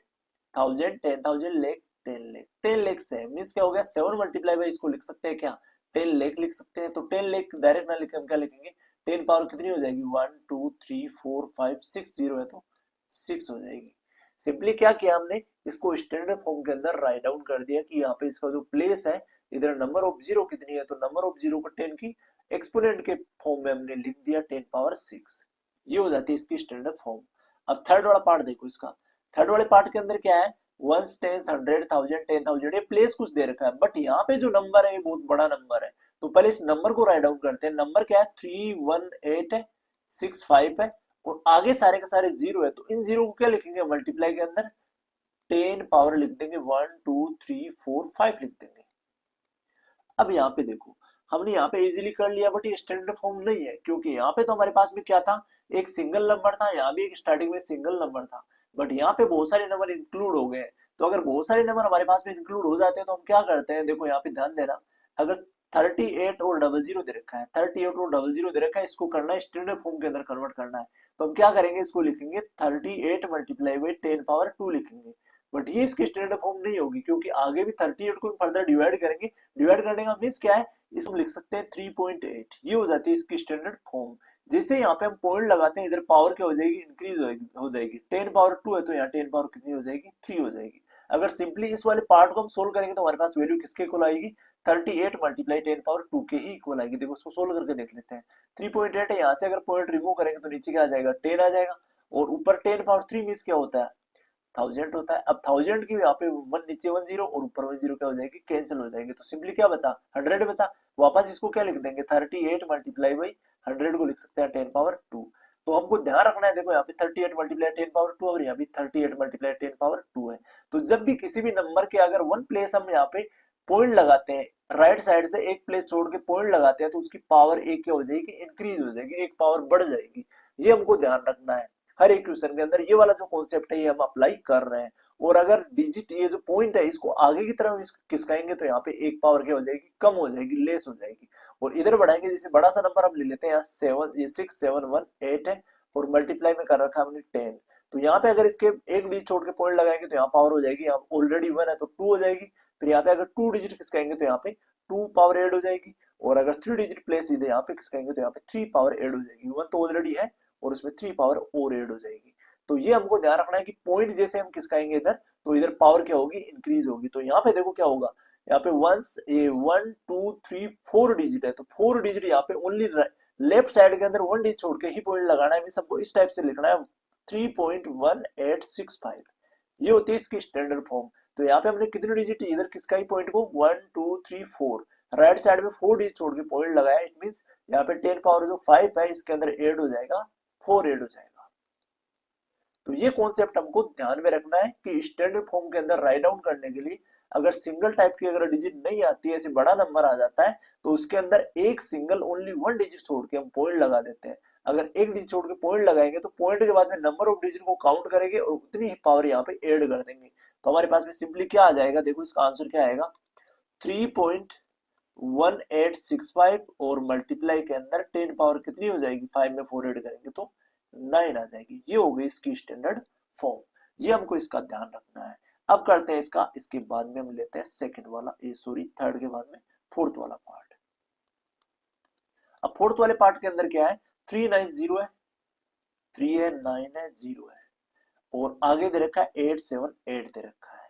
थाउजेंड, 10,000, लेख, 10 लाख। 10 लाख से मीन्स क्या हो गया, 7 मल्टीप्लाई बाई इसको लिख सकते हैं क्या, 10 लाख लिख सकते हैं। तो 10 लाख डायरेक्ट ना लिख हम क्या लिखेंगे, 10 पावर कितनी हो जाएगी, 1 2 3 4 5 6 जीरो है तो 6 हो जाएगी। सिंपली क्या किया हमने, इसको स्टैंडर्ड फॉर्म के अंदर राइट डाउन कर दिया कि यहाँ पे इसका जो प्लेस है, इधर नंबर ऑफ जीरो कितनी है, तो नंबर ऑफ जीरो को 10 की एक्सपोनेंट के फॉर्म में हमने लिख दिया 10 पावर 6। ये हो जाती है इसकी स्टैंडर्ड फॉर्म। अब थर्ड वाला पार्ट देखो इसका। थर्ड वाले पार्ट के अंदर क्या है, वंस, टेंस, हंड्रेड, थाउजेंड, 10,000, ये प्लेस कुछ दे रखा है, बट यहाँ पे जो नंबर है ये बहुत बड़ा नंबर है। तो पहले इस नंबर को राइट डाउन करते हैं। नंबर क्या है, 31865 है, और आगे सारे के सारे जीरो है, तो इन जीरो को क्या लिखेंगे, मल्टीप्लाई के अंदर 10 पावर लिख देंगे, 1 2 3 4 5 लिख देंगे। अब यहाँ पे देखो, हमने यहाँ पे इजीली कर लिया, बट ये स्टैंडर्ड फॉर्म नहीं है, क्योंकि यहाँ पे तो हमारे पास में क्या था, एक सिंगल नंबर था, यहाँ भी एक स्टार्टिंग में सिंगल नंबर था, बट यहाँ पे बहुत सारे नंबर इंक्लूड हो गए। तो अगर बहुत सारे नंबर हमारे पास में इंक्लूड हो जाते हैं तो हम क्या करते हैं, देखो यहाँ पे ध्यान देना। अगर 38 और डबल जीरो दे रखा है, 38 और डबल जीरो दे रखा है, इसको करना है स्टैंडर्ड फॉर्म के अंदर कन्वर्ट करना है। तो हम क्या करेंगे, इसको लिखेंगे 38 मल्टीप्लाई बाई 10 पावर 2 लिखेंगे। बट ये इसकी स्टैंडर्ड फॉर्म नहीं होगी, क्योंकि आगे भी 38 को फर्दर डिवाइड करेंगे। डिवाइड करने का मीन्स क्या है, इसको लिख सकते हैं 3.8, ये हो जाती है इसकी स्टैंडर्ड फॉर्म। जैसे यहाँ पे हम पॉइंट लगाते हैं, इधर पावर क्या हो जाएगी, इंक्रीज हो जाएगी। 10 पावर 2 है तो यहाँ 10 पावर कितनी हो जाएगी, 3 हो जाएगी। अगर सिंपली इस वाले पार्ट को हम सोल्व करेंगे तो हमारे पास वैल्यू किसके इक्वल आएगी, 38 मल्टीप्लाई 10 पावर 2 के ही इक्वल आएगी। देखो उसको सोल्व करके देख लेते हैं। 3.8 है, यहाँ से अगर पॉइंट रिमूव करेंगे तो नीचे क्या आ जाएगा, 10 आ जाएगा, और ऊपर 10 पावर 3 मीन्स क्या होता है, 1000 होता है। अब 1000 की यहाँ पे वन नीचे 1 जीरो और ऊपर 1 जीरो क्या हो जाएगी, कैंसिल हो जाएगी। तो सिंपली क्या बचा, 100 बचा। वापस इसको क्या लिख देंगे, 38 मल्टीप्लाई बाई 100 को लिख सकते हैं 10 पावर 2। तो हमको ध्यान रखना है, देखो यहाँ पे 38 मल्टीप्लाई 10 पावर 2 और यहाँ भी 38 मल्टीप्लाई 10 पावर 2 है। तो जब भी किसी भी नंबर के अगर वन प्लेस हम यहाँ पे पॉइंट लगाते हैं, राइट साइड से एक प्लेस छोड़ के पॉइंट लगाते हैं, तो उसकी पावर एक क्या हो जाएगी, इंक्रीज हो जाएगी, एक पावर बढ़ जाएगी। ये हमको ध्यान रखना है। हर एक क्वेश्चन के अंदर ये वाला जो कॉन्सेप्ट है ये हम अप्लाई कर रहे हैं। और अगर डिजिट ये जो पॉइंट है इसको आगे की तरफ खिसकाएंगे तो यहाँ पे एक पावर क्या हो जाएगी, कम हो जाएगी, लेस हो जाएगी। और इधर बढ़ाएंगे, जैसे बड़ा सा नंबर हम ले लेते हैं, यहाँ 7, ये 6 7 1 8 है, और मल्टीप्लाई में कर रखा है हमने 10। तो यहाँ पे अगर इसके एक डिजिट छोड़ के पॉइंट लगाएंगे तो यहाँ पावर हो जाएगी, यहाँ ऑलरेडी 1 है तो 2 हो जाएगी। फिर यहाँ पे अगर 2 डिजिट खिसकाएंगे तो यहाँ पे 2 पावर ऐड हो जाएगी, और अगर 3 डिजिट प्लेस सीधे यहाँ पे खिसकाएंगे तो यहाँ पे 3 पावर ऐड हो जाएगी। 1 तो ऑलरेडी है और उसमें 3 पावर और ऐड हो जाएगी। तो ये हमको ध्यान रखना है कि पॉइंट जैसे हम खिसकाएंगे इधर, तो इधर पावर क्या होगी, इंक्रीज होगी। तो यहाँ पे देखो क्या होगा, यहाँ पे वंस ए 1 2 3 4 डिजिट है, तो 4 डिजिट यहाँ पे ओनली लेफ्ट साइड के अंदर 1 डिजिट छोड़ के ही पॉइंट लगाना है। सबको इस टाइप से लिखना है 3.1865, ये होती है इसकी स्टैंडर्ड फॉर्म। तो यहाँ पे हमने कितने डिजिट इधर किसका ही पॉइंट को 1 2 3 4, राइट साइड में 4 डिजिट छोड़ के पॉइंट लगाया, इट मीन यहाँ पे 10 पावर जो 5 है इसके अंदर ऐड हो जाएगा, 4 ऐड हो जाएगा। तो ये कॉन्सेप्ट हमको ध्यान में रखना है कि स्टैंडर्ड फॉर्म के अंदर राइट डाउन करने के लिए अगर सिंगल टाइप की अगर डिजिट नहीं आती है, ऐसे बड़ा नंबर आ जाता है, तो उसके अंदर एक सिंगल ओनली 1 डिजिट छोड़ के हम पॉइंट लगा देते हैं। अगर एक डिजिट छोड़ के पॉइंट लगाएंगे तो पॉइंट के बाद में नंबर ऑफ डिजिट को काउंट करेंगे और उतनी ही पावर यहाँ पे ऐड कर देंगे। तो हमारे पास में सिंपली क्या आ जाएगा, देखो इसका आंसर क्या आएगा, 3.1865 और मल्टीप्लाई के अंदर 10 पावर कितनी हो जाएगी, 5 में 4 ऐड करेंगे तो 9 आ जाएगी। ये हो गई इसकी स्टैंडर्ड फॉर्म। ये हमको इसका ध्यान रखना है। अब करते हैं इसका, इसके बाद में हम लेते हैं सेकंड वाला, थर्ड के बाद में फोर्थ वाला पार्ट। अब फोर्थ वाले पार्ट के अंदर क्या है, 390 है, 3 है, 9 है, 0 है, और आगे दे रखा है 878 दे रखा है।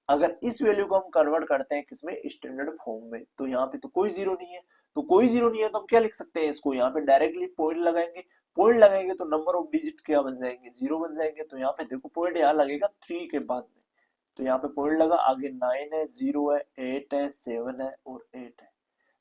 अगर इस वैल्यू को हम कन्वर्ट करते हैं किसमें, स्टैंडर्ड फॉर्म में, तो यहाँ पे तो कोई जीरो नहीं है। तो कोई जीरो नहीं है तो हम क्या लिख सकते हैं, इसको यहाँ पे डायरेक्टली पॉइंट लगाएंगे। पॉइंट लगाएंगे तो नंबर ऑफ डिजिट क्या बन जाएंगे, जीरो बन जाएंगे। तो यहाँ पे देखो पॉइंट यहाँ लगेगा 3 के बाद में, तो यहाँ पे पॉइंट लगा, आगे 9 है, 0 है, 8 है, 7 है और 8 है।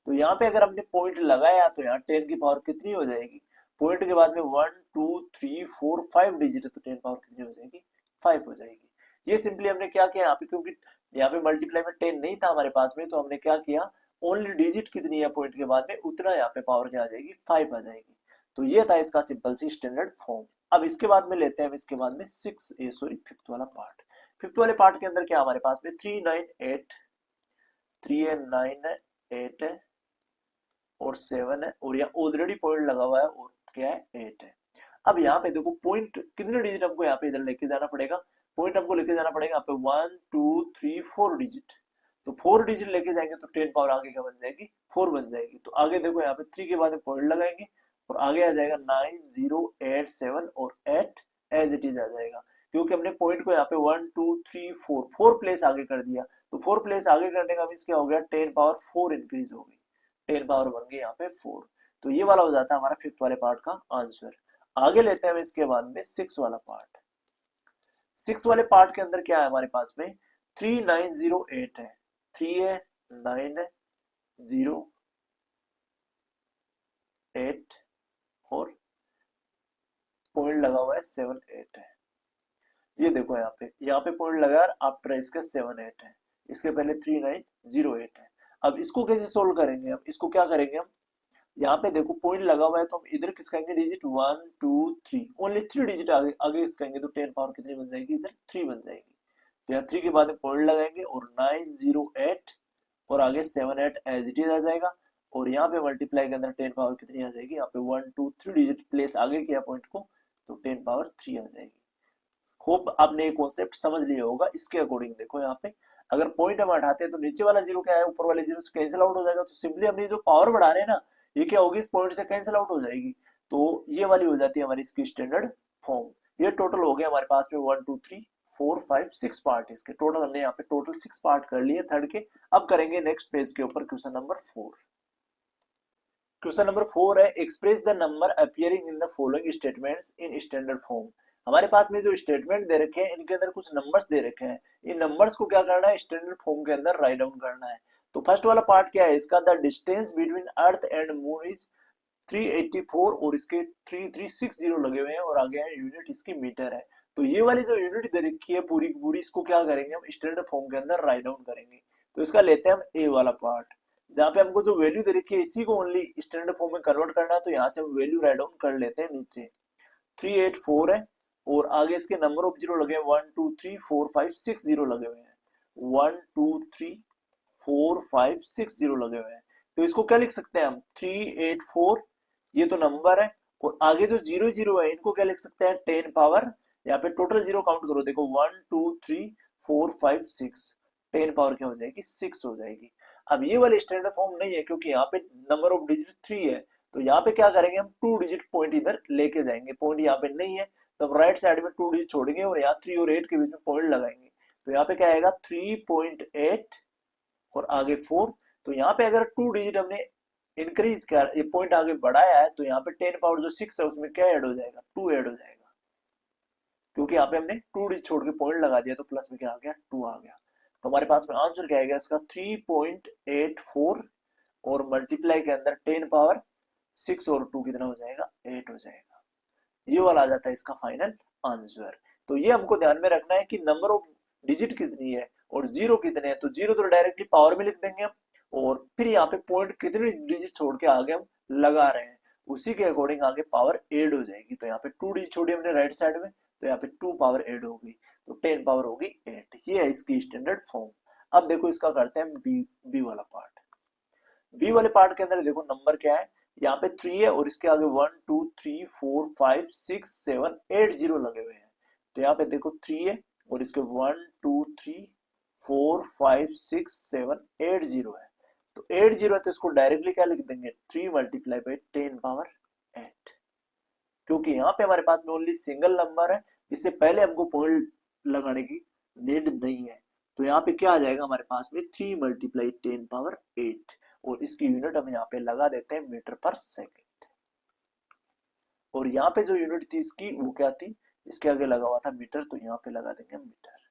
तो यहाँ पे अगर हमने पॉइंट लगाया तो यहाँ 10 की पावर कितनी हो जाएगी, पॉइंट के बाद में 1 2 3 4 5 डिजिट है, तो 10 पावर कितनी हो जाएगी, 5 हो जाएगी। ये सिंपली हमने क्या किया यहाँ पे, क्योंकि यहाँ पे मल्टीप्लाई में 10 नहीं था हमारे पास में, तो हमने क्या किया, ओनली डिजिट कितनी है पॉइंट के बाद में उतना यहाँ पे पावर क्या आ जाएगी, 5 आ जाएगी। तो ये था इसका सिंपल सी स्टैंडर्ड फॉर्म। अब इसके बाद में लेते हैं हम इसके बाद में फिफ्थ वाला पार्ट। फिफ्थ वाले पार्ट के अंदर क्या हमारे पास में 398, 3 है, 9 है, 8 है और 7 है, और यहाँ ऑलरेडी पॉइंट लगा हुआ है और क्या है, 8 है। अब यहाँ पे देखो पॉइंट कितने डिजिट हमको यहाँ पे इधर लेके जाना पड़ेगा, पॉइंट हमको लेके जाना पड़ेगा यहाँ पे 1 2 3 4 डिजिट। तो 4 डिजिट लेके जाएंगे तो 10 पावर आगे क्या बन जाएगी, 4 बन जाएगी। तो आगे देखो यहाँ पे 3 के बाद में पॉइंट लगाएंगे और आगे आ जाएगा 9 0 8 7 और 8 एज इट इज आ जाएगा, क्योंकि हमने पॉइंट को यहाँ पे 1 2 3 4 4 प्लेस आगे कर दिया। तो 4 प्लेस आगे करने का मीन्स क्या हो गया, 10 पावर 4 इंक्रीज हो गई, 10 पावर बन गई यहाँ पे 4। तो ये वाला हो जाता है हमारा फिफ्थ वाले पार्ट का आंसर। आगे लेते हैं इसके बाद में सिक्स वाला पार्ट। सिक्स वाले पार्ट के अंदर क्या है हमारे पास में, 3908 है, 3 है 9 है 0 8 और पॉइंट लगा हुआ है 7 8 है। ये देखो यहाँ पे पॉइंट लगा आफ्टर इसके 7 8 है, इसके पहले 3908 है। अब इसको कैसे सोल्व करेंगे, हम इसको क्या करेंगे, हम यहाँ पे देखो पॉइंट लगा हुआ है तो हम इधर किसकाएंगे डिजिट 1 2 3, ओनली 3 डिजिट आगे आगे किसकाएंगे तो 10 पावर कितनी बन जाएगी, इधर 3 बन जाएगी। तो यहाँ 3 के बाद में पॉइंट लगाएंगे और 908 और आगे 7 8 एज इट इज आ जाएगा। और यहाँ पे मल्टीप्लाई के अंदर 10 पावर कितनी आ जाएगी, यहाँ पे 1 2 3 डिजिट प्लेस आगे किया पॉइंट को तो 10 पावर 3 आ जाएगी। होप आपने ये कॉन्सेप्ट समझ लिया होगा। इसके अकॉर्डिंग देखो यहाँ पे अगर पॉइंट हम हटाते हैं तो नीचे वाला जीरो क्या है, ऊपर वाले जीरो से कैंसिल आउट हो जाएगा। तो सिंपली हमने जो पावर बढ़ा रहे हैं ना, ये क्या होगी, इस पॉइंट से कैंसिल आउट हो जाएगी। तो ये वाली हो जाती है हमारी इसकी स्टैंडर्ड फॉर्म। ये टोटल हो गया हमारे पास में 1 2 3 4 5 6 पार्ट इसके टोटल, हमने यहाँ पे टोटल 6 पार्ट कर लिए थर्ड के। अब करेंगे नेक्स्ट पेज के ऊपर क्वेश्चन नंबर 4। क्वेश्चन नंबर 4 है, express the number appearing in the following statements in standard form. हमारे पास में जो स्टेटमेंट दे रखे हैं इनके अंदर कुछ नंबर्स दे रखे हैं, इन नंबर्स को क्या करना है, स्टैंडर्ड फॉर्म के अंदर राइट डाउन करना है। तो फर्स्ट वाला पार्ट क्या है इसका, the distance between earth and moon is 384 और इसके 3360 लगे हुए हैं और आगे है यूनिट इसकी मीटर है। तो ये वाली जो यूनिट दे रखी है पूरी की पूरी, इसको क्या करेंगे हम स्टैंडर्ड फॉर्म के अंदर राइट डाउन करेंगे। तो इसका लेते हैं हम ए वाला पार्ट, जहाँ पे हमको जो वैल्यू दे रखी है इसी को ओनली स्टैंडर्ड फॉर्म में कन्वर्ट करना है। तो यहाँ से हम वैल्यू राइट डाउन कर लेते हैं नीचे 384 है और आगे इसके नंबर ऑफ जीरो लगे हैं 1 2 3 4 5 6 जीरो लगे हुए हैं, 1 2 3 4 5 6 जीरो लगे हुए हैं। तो इसको क्या लिख सकते हैं हम 384, ये तो नंबर है और आगे जो जीरो जीरो है इनको क्या लिख सकते हैं 10 पावर, यहाँ पे टोटल जीरो काउंट करो देखो 1 2 3 4 5 6, 10 पावर क्या हो जाएगी 6 हो जाएगी। अब ये वाले स्टैंडर्ड फॉर्म नहीं है क्योंकि यहाँ पे नंबर ऑफ डिजिट 3 है। तो यहाँ पे क्या करेंगे हम 2 डिजिट पॉइंट इधर लेके जाएंगे, पॉइंट यहाँ पे नहीं है तो हम राइट साइड में 2 डिजिट छोड़ेंगे और यहाँ 3 और 8 के बीच में पॉइंट लगाएंगे। तो यहाँ पे क्या आएगा 3.8 और आगे 4। तो यहाँ पे अगर 2 डिजिट हमने इंक्रीज किया, ये पॉइंट आगे बढ़ाया है तो यहाँ पे 10 पावर जो 6 है उसमें क्या ऐड हो जाएगा 2 ऐड हो जाएगा, क्योंकि यहाँ पे हमने 2 डिजिट छोड़ के पॉइंट लगा दिया तो प्लस में क्या आ गया 2 आ गया। तो हमारे पास में आंसर क्या आएगा इसका 3.84 और मल्टीप्लाई के अंदर 10 पावर 6 और 2 कितना हो जाएगा 8 हो जाएगा। ये वाला आ जाता है इसका फाइनल आंसर। तो ये हमको ध्यान में रखना है कि नंबर ऑफ डिजिट कितनी है और जीरो कितने हैं। तो जीरो तो डायरेक्टली पावर में लिख देंगे हम और फिर यहाँ पे पॉइंट कितने डिजिट छोड़ के आगे हम लगा रहे हैं उसी के अकॉर्डिंग आगे पावर एड हो जाएगी। तो यहाँ पे 2 डिजिट छोड़ी हमने राइट साइड में तो यहाँ पे 2 पावर एड हो गई तो 10 पावर होगी 8। ये है इसकी स्टैंडर्ड फॉर्म। अब देखो इसका करते हैं बी वाला पार्ट। बी वाले पार्ट के अंदर देखो नंबर क्या है, यहाँ पे 3 है और इसके आगे 1 2 3 4 5 6 7 8 जीरो लगे हुए हैं। तो यहाँ पे देखो 3 है और इसके 1 2 3 4 5 6 7 8 जीरो है। तो 8 जीरो है तो इसको डायरेक्टली क्या लिख देंगे 3 मल्टीप्लाई बाई 10 पावर 8, क्योंकि यहाँ पे हमारे पास में ओनली सिंगल नंबर है, इससे पहले हमको पॉइंट लगाने की नीड नहीं है। तो यहाँ पे क्या आ जाएगा हमारे पास में 3 मल्टीप्लाई 10 पावर 8 और इसकी यूनिट हम यहाँ पे लगा देते हैं मीटर पर सेकेंड। और यहाँ पे जो यूनिट थी इसकी वो क्या थी, इसके आगे लगा हुआ था मीटर, तो यहाँ पे लगा देंगे मीटर।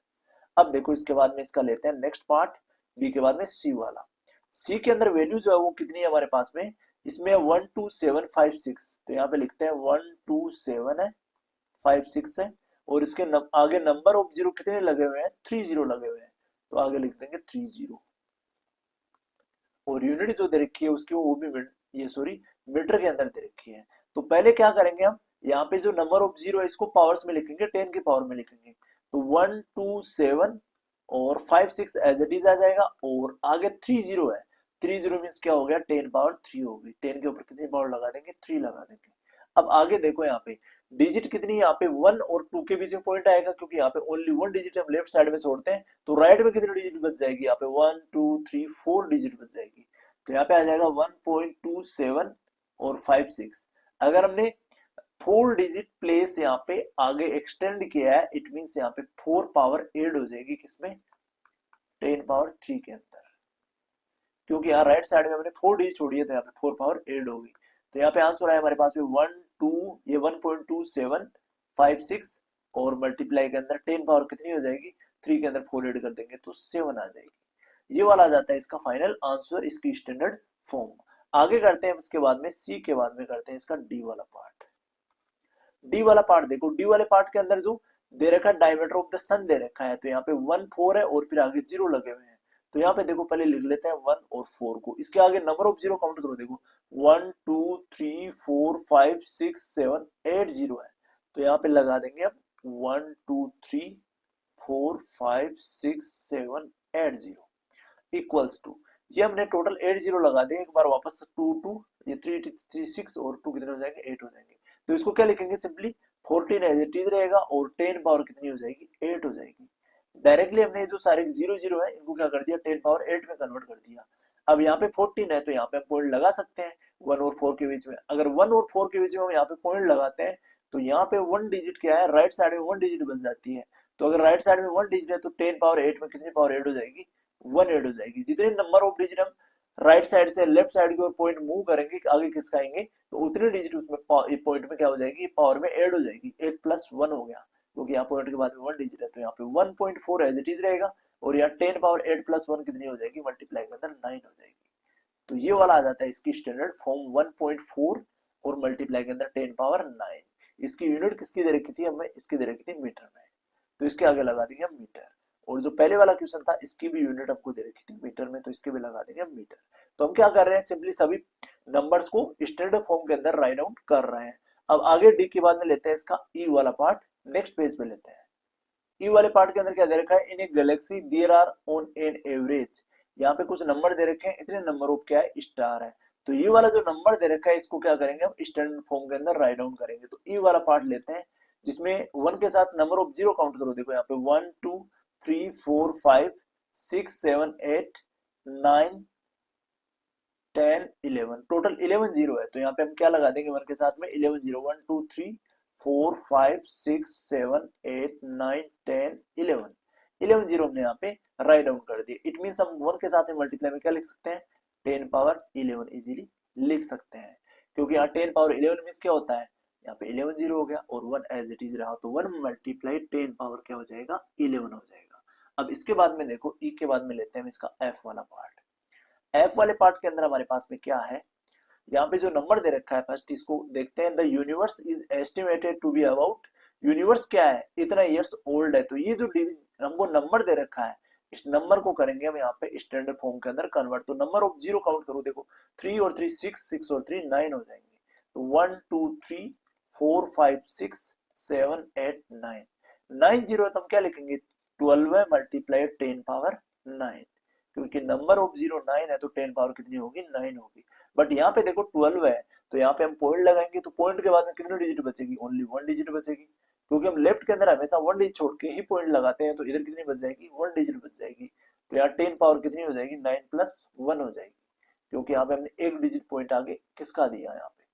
अब देखो इसके बाद में इसका लेते हैं नेक्स्ट पार्ट, बी के बाद में सी वाला। सी के अंदर वैल्यू जो है वो कितनी है हमारे पास में, इसमें 1 2 7 5 6, तो यहाँ पे लिखते हैं 1 2 7 है 5 6 है और इसके आगे नंबर ऑफ जीरो कितने लगे हुए हैं 3 जीरो लगे हुए हैं। तो आगे लिख देंगे 3 जीरो और यूनिट जो दे रखी है उसकी वो भी ये सॉरी मीटर के अंदर दे रखी है। तो पहले क्या करेंगे हम, यहाँ पे जो नंबर ऑफ जीरो है इसको पावर्स में लिखेंगे 10 की पावर में लिखेंगे। तो 1 2 7 और 5 6 एज इट इज आ जाएगा और आगे 3 जीरो है, 3 जीरो मीन्स क्या हो गया 10 पावर 3 हो गई। 10 के ऊपर कितनी पावर लगा देंगे 3 लगा देंगे। अब आगे देखो यहाँ पे डिजिट कितनी यहाँ पे 1 और 2 के बीच में पॉइंट आएगा, क्योंकि यहाँ पे ओनली 1 डिजिट हम लेफ्ट साइड में छोड़ते हैं, तो राइट में कितनी डिजिट बच जाएगी, यहाँ पे 1 2 3 4 डिजिट बच जाएगी। तो यहाँ पे आ जाएगा 1.27 और 56। अगर हमने 4 डिजिट प्लेस यहाँ पे आगे एक्सटेंड किया है, इट मीन्स यहाँ पे 4 पावर ऐड हो जाएगी किसमें, 10 पावर 3 के अंदर, क्योंकि यहाँ राइट साइड में हमने 4 डिजिट छोड़ी है, तो यहाँ पे 4 पावर ऐड होगी। तो यहाँ पे आंसर आया हमारे पास में 1 2, ये 1.2756 और मल्टीप्लाई के अंदर 10 पावर कितनी हो जाएगी, 3 के अंदर 4 ऐड कर देंगे तो 7 आ जाएगी। ये वाला आ जाता है इसका फाइनल आंसर, इसकी स्टैंडर्ड फॉर्म। आगे करते हैं इसके बाद में, सी के बाद में करते हैं इसका डी वाला पार्ट। डी वाला पार्ट देखो, डी वाले पार्ट के अंदर जो दे रखा है डायमीटर ऑफ द सन दे रखा है, तो यहाँ पे 1 4 है और फिर आगे 0 लगे हुए हैं। तो यहाँ पे देखो पहले लिख लेते हैं 1 और 4 को, इसके आगे नंबर ऑफ जीरो काउंट करो, देखो 1 2 3 4 5 6 7 8 0 है, तो यहाँ पे लगा देंगे अब 1 2 3 4 5 6 7 8 0 इक्वल्स टू, ये हमने टोटल 8 0 लगा दिए, एक बार वापस 2 2, ये 3 3 6 और 2 कितने हो जाएंगे, 8 हो जाएंगे। तो इसको क्या लिखेंगे, सिंपली 14 एज इट इज रहेगा और 10 पावर कितनी हो जाएगी, 8 हो जाएगी। डायरेक्टली हमने जो सारे 0 0 है इनको क्या कर दिया, 10 पावर 8 में कन्वर्ट कर दिया। अब यहाँ पे 14 है तो यहाँ पे हम पॉइंट लगा सकते हैं 1 और 4 के बीच में। अगर 1 और 4 के बीच में हम यहाँ पे पॉइंट लगाते हैं तो यहाँ पे 1 डिजिट क्या है, राइट साइड में 1 डिजिट बच जाती है। तो अगर राइट साइड में 1 डिजिट है तो 10 पावर 8 में कितनी पावर ऐड हो जाएगी, 1 ऐड हो जाएगी। जितने नंबर ऑफ डिजिट हम राइट साइड से लेफ्ट साइड की ओर पॉइंट मूव करेंगे आगे किसका आएंगे, तो उतने डिजिट उसमें पॉइंट में क्या हो जाएगी, पावर में ऐड हो जाएगी। 8 प्लस 1 हो गया, क्योंकि यहाँ पॉइंट के बाद में 1 डिजिट है, तो यहाँ पे 1.4 एज इट इज रहेगा और यहाँ 10 पावर 8 प्लस 1 कितनी हो जाएगी, मल्टीप्लाई के अंदर 9 हो जाएगी। तो ये वाला आ जाता है इसकी स्टैंडर्ड फॉर्म 1.4 और मल्टीप्लाई के अंदर 10 पावर 9। इसकी यूनिट किसकी दे रखी थी, हमें इसकी दे रखी थी मीटर में, तो इसके आगे लगा देंगे हम मीटर। और जो पहले वाला क्वेश्चन था इसकी भी यूनिट हमको दे रखी थी मीटर में, तो इसके भी लगा देंगे हम मीटर। तो हम क्या कर रहे हैं, सिंपली सभी नंबर्स को स्टैंडर्ड फॉर्म के अंदर राइट आउट कर रहे हैं। अब आगे डी के बाद में लेते हैं इसका ई वाला पार्ट, नेक्स्ट पेज पे लेते हैं। ई वाले पार्ट के अंदर क्या दे रखा है, in a galaxy there are on an average, यहाँ पे कुछ नंबर दे रखे हैं, इतने नंबर ऑफ क्या है, स्टार है। तो ये वाला जो नंबर दे रखा है इसको क्या करेंगे हम, स्टैंडर्ड फॉर्म के अंदर राइट डाउन करेंगे। तो ई वाला पार्ट लेते हैं जिसमें 1 के साथ नंबर ऑफ जीरो काउंट करो, देखो यहाँ पे 1 2 3 4 5 6 7 8 9 10 11, टोटल 11 जीरो है। तो यहाँ पे हम क्या लगा देंगे 1 के साथ में, 11 जीरो, 1 2 3 4 5 6 7 8 9 10 11, 11 जीरो हमने यहाँ पे राइट डाउन कर दिए। इट मीन्स हम 1 के साथ में मल्टीप्लाई में क्या लिख सकते हैं, 10 पावर 11 इजीली लिख सकते हैं, क्योंकि यहाँ 10 पावर 11 मीन्स क्या होता है, यहाँ पे 11 जीरो हो गया और 1 एज इट इज रहा, तो 1 मल्टीप्लाई 10 पावर क्या हो जाएगा, 11 हो जाएगा। अब इसके बाद में देखो ई के बाद में लेते हैं इसका एफ वाला पार्ट। एफ वाले पार्ट के अंदर हमारे पास में क्या है, यहाँ पे जो नंबर दे रखा है फर्स्ट इसको देखते हैं। The universe is estimated to be about, universe क्या है, इतना ईयर्स ओल्ड है। तो ये जो हमको नंबर दे रखा है इस नंबर को करेंगे हम यहाँ पे स्टैंडर्ड फॉर्म के अंदर कन्वर्ट। तो नंबर ऑफ जीरो काउंट करो, देखो 3 और 3 6, 6 और 3 9 हो जाएंगे। तो 1 2 3 4 5 6 7 8 9, 9 जीरो तो हम क्या लिखेंगे, 12 है मल्टीप्लाई 10 पावर 9, क्योंकि नंबर ऑफ जीरो 9 है तो 10 पावर कितनी होगी, 9 होगी। बट यहाँ पे देखो 12 है तो यहाँ पे हम पॉइंट लगाएंगे, तो पॉइंट के बाद में कितनी डिजिट बचेगी, ओनली 1 डिजिट बचेगी, क्योंकि हम लेफ्ट के अंदर हमेशा 1 डिजिट छोड़ के ही पॉइंट लगाते हैं। तो इधर कितनी बच जाएगी, 1 डिजिट बच जाएगी। तो यहाँ 10 पावर कितनी हो जाएगी, 9 प्लस 1 हो जाएगी, क्योंकि यहाँ पे हमने एक डिजिट पॉइंट आगे किसका दिया, यहाँ पे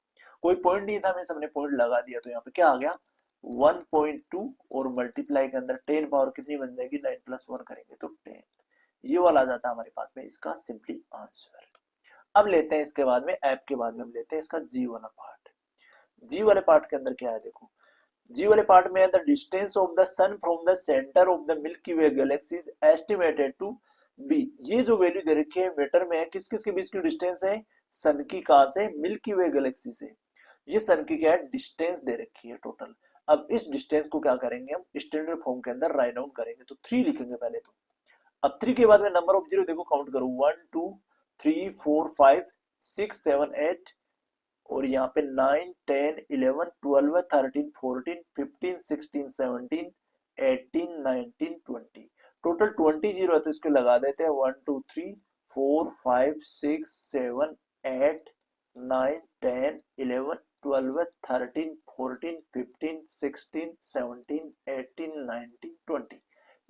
कोई पॉइंट नहीं था, हमने पॉइंट लगा दिया। तो यहाँ पे क्या आ गया 1.2 और मल्टीप्लाई के अंदर 10 पावर कितनी बन जाएगी, 9 प्लस 1 करेंगे तो 10। ये वाला आ जाता है हमारे पास में इसका सिंपली आंसर। अब लेते हैं इसके बाद में ऐप के बाद में हम लेते हैं इसका जी वाला पार्ट। जी वाले पार्ट के अंदर क्या है, देखो जी वाले पार्ट में the distance of the sun from the centre of the Milky Way galaxy is estimated to be, ये जो वैल्यू दे रखी है मीटर में है, किस किस के बीच की डिस्टेंस है, सन की कहां से, मिल्की वे गैलेक्सी से। ये सन की क्या है, डिस्टेंस दे रखी है टोटल। अब इस डिस्टेंस को क्या करेंगे हम, स्टैंडर्ड फॉर्म के अंदर राइट डाउन करेंगे। तो 3 लिखेंगे पहले तो। अब 3 के बाद में नंबर ऑफ जीरो देखो काउंट करो, 1 2 3 4 5 6 7 8 और यहाँ पे 9 10 11 12 13 14 15 16 17 18 19 20, टोटल 20 जीरो है। तो इसको लगा देते हैं 1 2 3 4 5 6 7 8 9 10 11 12 है, 13, 14, 15, 16, 17, 18, 19, 20।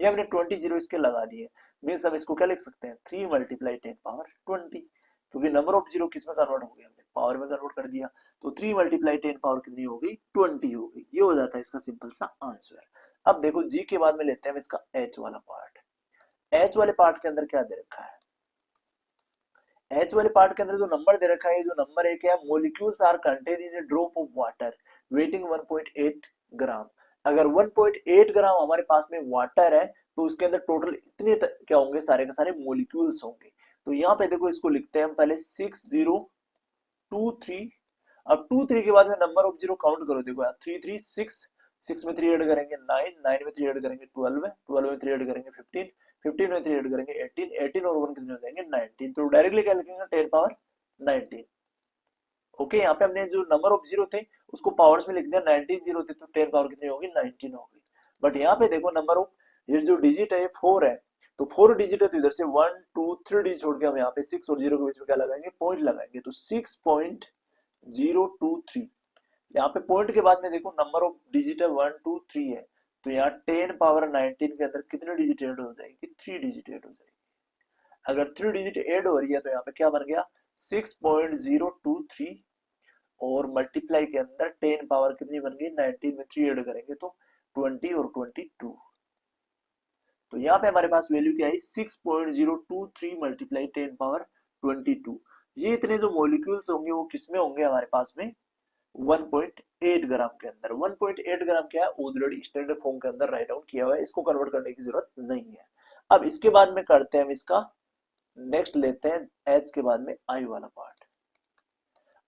ये हमने 20 जीरो इसके लगा दिए। मीन्स हम इसको क्या लिख सकते हैं, 3 मल्टीप्लाई 10 पावर 20, क्योंकि नंबर ऑफ जीरो किस में कन्वर्ट हो गया, हमने पावर में कन्वर्ट कर दिया। तो 3 मल्टीप्लाई 10 पावर कितनी हो गई, 20 हो गई। ये हो जाता है इसका सिंपल सा आंसर। अब देखो जी के बाद में लेते हैं इसका एच वाला पार्ट। एच वाले पार्ट के अंदर क्या दे रखा है, एच वाले पार्ट के अंदर जो नंबर दे रखा है, जो नंबर एक है, molecules are contain in a drop of water weighing 1.8 gram. अगर 1.8 ग्राम हमारे पास में वाटर है तो उसके अंदर टोटल इतने क्या होंगे, सारे के सारे मोलिक्यूल्स होंगे। तो यहाँ पे देखो इसको लिखते हैं हम पहले 6023। अब 23 के बाद में नंबर ऑफ जीरो काउंट करो, देखो यार 336, 6 में 3 ऐड करेंगे 9, 9 में 3 ऐड करेंगे 12 है, 12 में 3 ऐड करेंगे 15, 15 में 3 ऐड करेंगे 18, 18 और 1 कितने हो जाएंगे 19। तो डायरेक्टली क्या लिखेंगे 10 पावर 19। ओके, यहाँ पे हमने जो नंबर ऑफ जीरो थे उसको पावर्स में लिख दिया, 19 जीरो थे तो 10 पावर कितनी होगी 19 होगी। बट यहाँ पे देखो नंबर ऑफ ये जो डिजिट है 4 है, तो 4 डिजिट है तो इधर से 1 2 3 डिजिट छोड़ के हम यहाँ पे 6 और 0 के बीच में क्या लगाएंगे, पॉइंट लगाएंगे। तो 6.023, यहाँ पे पॉइंट के बाद में देखो नंबर ऑफ डिजिट है 1 2 3 है, तो यहाँ 10 पावर 19 के अंदर कितने डिजिट ऐड हो जाएगी, 3 डिजिट ऐड हो जाएगी। अगर 3 डिजिट ऐड हो रही है तो यहाँ पे क्या बन गया 6.023, और मल्टीप्लाई के अंदर 10 पावर कितनी बन गई 19 में 3 ऐड करेंगे तो 20 और 22। तो यहाँ पे हमारे पास वैल्यू क्या है 6.023 मल्टीप्लाई 10 पावर 22। ये इतने जो मॉलिक्यूल्स होंगे वो किसमें होंगे हमारे पास में 1.8 ग्राम के अंदर। 1.8 ग्राम क्या है, ऑलरेडी स्टैंडर्ड फॉर्म के अंदर राइट डाउन किया हुआ है, इसको कन्वर्ट करने की जरूरत नहीं है। अब इसके बाद में करते हैं हम इसका नेक्स्ट लेते हैं एच के बाद में आई वाला पार्ट।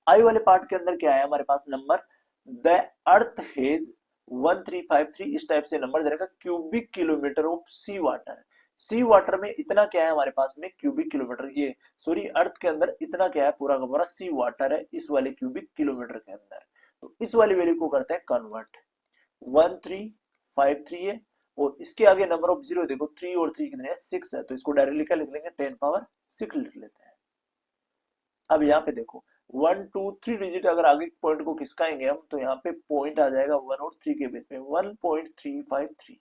आई वाले पार्ट के अंदर क्या है हमारे पास नंबर, द अर्थ हेज 1353, इस टाइप से नंबर दे रखा cubic kilometre of sea water. Sea water में इतना क्या है हमारे पास में क्यूबिक किलोमीटर, ये सॉरी अर्थ के अंदर इतना क्या है पूरा का पूरा सी वाटर है इस वाले क्यूबिक किलोमीटर के अंदर। तो इस वाली वैल्यू को करते हैं कन्वर्ट, 1353 है और इसके आगे नंबर ऑफ जीरो देखो 3 और 3 कितने हैं 6 है, तो इसको डायरेक्टली क्या लिख लेंगे 10 पावर 6 लिख लेते हैं। अब यहाँ पे देखो 1 2 3 डिजिट अगर आगे पॉइंट को खिसकाएंगे हम तो यहाँ पे पॉइंट आ जाएगा 1 और 3 के बीच में 1.353।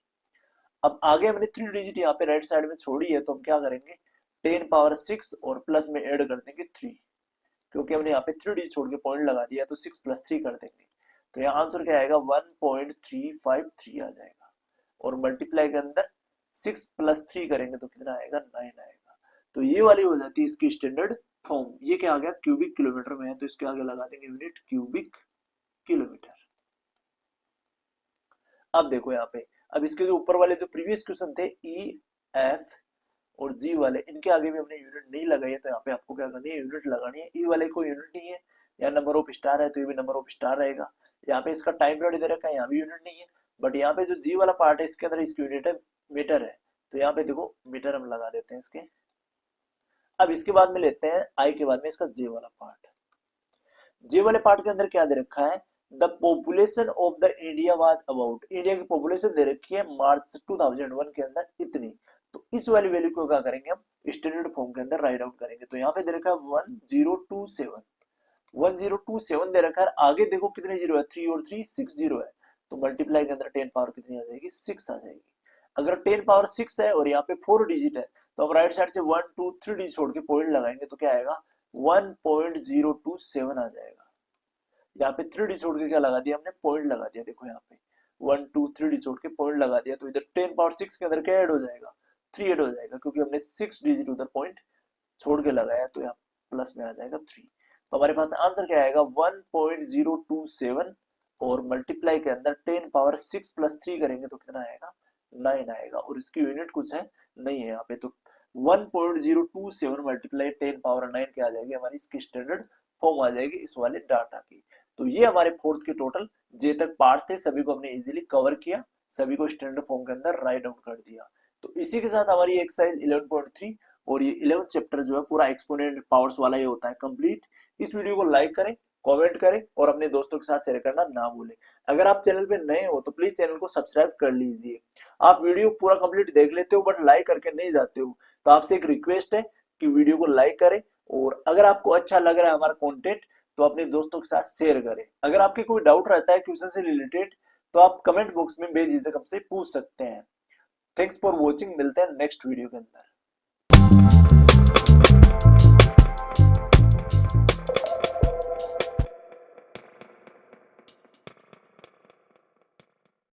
अब आगे हमने 3 डिजिट यहाँ पे राइट साइड में छोड़ी है तो हम क्या करेंगे 10 पावर 6 और प्लस में ऐड कर देंगे 3, क्योंकि हमने यहाँ पे 3 डिजिट छोड़ के पॉइंट लगा दिया तो 6 + 3 कर देंगे। तो यहाँ आंसर क्या आएगा 1.353 आ जाएगा, और मल्टीप्लाई के अंदर 6 + 3 करेंगे तो कितना आएगा 9 आएगा। तो ये वाली हो जाती है इसकी स्टैंडर्ड फॉर्म। ये क्या आ गया क्यूबिक किलोमीटर में है तो इसके आगे लगा देंगे यूनिट क्यूबिक किलोमीटर। अब देखो यहाँ पे, अब इसके जो ऊपर वाले जो प्रीवियस क्वेश्चन थे ई एफ और जी वाले, इनके आगे भी हमने यूनिट नहीं लगाई है तो यहाँ पे आपको क्या करनी है यूनिट लगानी है। ई वाले को यूनिट नहीं है, यहाँ नंबर ऑफ स्टार है तो ये भी नंबर ऑफ स्टार रहेगा। यहाँ पे इसका टाइम पीरियड दे रखा है, यहाँ भी यूनिट नहीं है। बट यहाँ पे जो जी वाला पार्ट है इसके अंदर इसकी यूनिट है मीटर है, तो यहाँ पे देखो मीटर हम लगा देते हैं इसके। अब इसके बाद में लेते हैं आई के बाद में इसका जे वाला पार्ट। जे वाले पार्ट के अंदर क्या दे रखा है, the population of the India was about, India की पॉपुलेशन दे रखी है मार्च 2001 के अंदर इतनी। तो इस वाली वैल्यू को क्या करेंगे हम स्टैंडर्ड फॉर्म के अंदर राइट आउट करेंगे। तो यहाँ पे दे रखा है 1027, 1027 दे रखा है। आगे देखो कितने जीरो है 3 और 3 6 जीरो है, तो मल्टीप्लाई के अंदर 10 पावर कितनी आ जाएगी 6 आ जाएगी। अगर 10 पावर 6 है और यहाँ पे 4 डिजिट है तो हम राइट साइड से 1 2 3 डिजिट छोड़ के पॉइंट लगाएंगे तो क्या आएगा 1.027 आ जाएगा। यहाँ पे 3 डिजिट छोड़ के क्या लगा दिया हमने पॉइंट लगा दिया, देखो यहाँ पे 1 2 3 डिजिट छोड़ के पॉइंट लगा दिया तो इधर 10 पावर 6 के अंदर क्या ऐड हो जाएगा 3 ऐड हो जाएगा, क्योंकि हमने 6 डिजिट उधर पॉइंट छोड़ के लगाया तो यहाँ प्लस में आ जाएगा 3। तो हमारे पास आंसर क्या आएगा 1.027 और मल्टीप्लाई के अंदर 10 पावर 6 + 3 करेंगे तो कितना आएगा 9 आएगा, और इसकी यूनिट कुछ है नहीं है यहाँ पे। तो 1.027 मल्टीप्लाई 10 पावर 9 क्या आ जाएगी हमारी इसकी स्टैंडर्ड फॉर्म आ जाएगी इस वाले डाटा की। तो ये हमारे फोर्थ के टोटल जे तक पार्ट थे, सभी को हमने इजीली कवर किया, सभी को स्टैंडर्ड फॉर्म के अंदर राइट डाउन कर दिया। तो इसी के साथ हमारी एक्सरसाइज 11.3 और ये 11th चैप्टर जो है पूरा एक्सपोनेंट पावर्स वाला ये होता है कंप्लीट। इस वीडियो को लाइक करें, कमेंट करें और अपने दोस्तों के साथ शेयर करना ना भूलें। अगर आप चैनल पे नए हो तो प्लीज चैनल को सब्सक्राइब कर लीजिए। आप वीडियो पूरा कंप्लीट देख लेते हो बट लाइक करके नहीं जाते हो, तो आपसे एक रिक्वेस्ट है कि वीडियो को लाइक करें, और अगर आपको अच्छा लग रहा है हमारा कंटेंट तो अपने दोस्तों के साथ शेयर करें। अगर आपके कोई डाउट रहता है क्वेश्चन से रिलेटेड तो आप कमेंट बॉक्स में बेझिझक हमसे पूछ सकते हैं। थैंक्स फॉर वॉचिंग, मिलते हैं नेक्स्ट वीडियो के अंदर।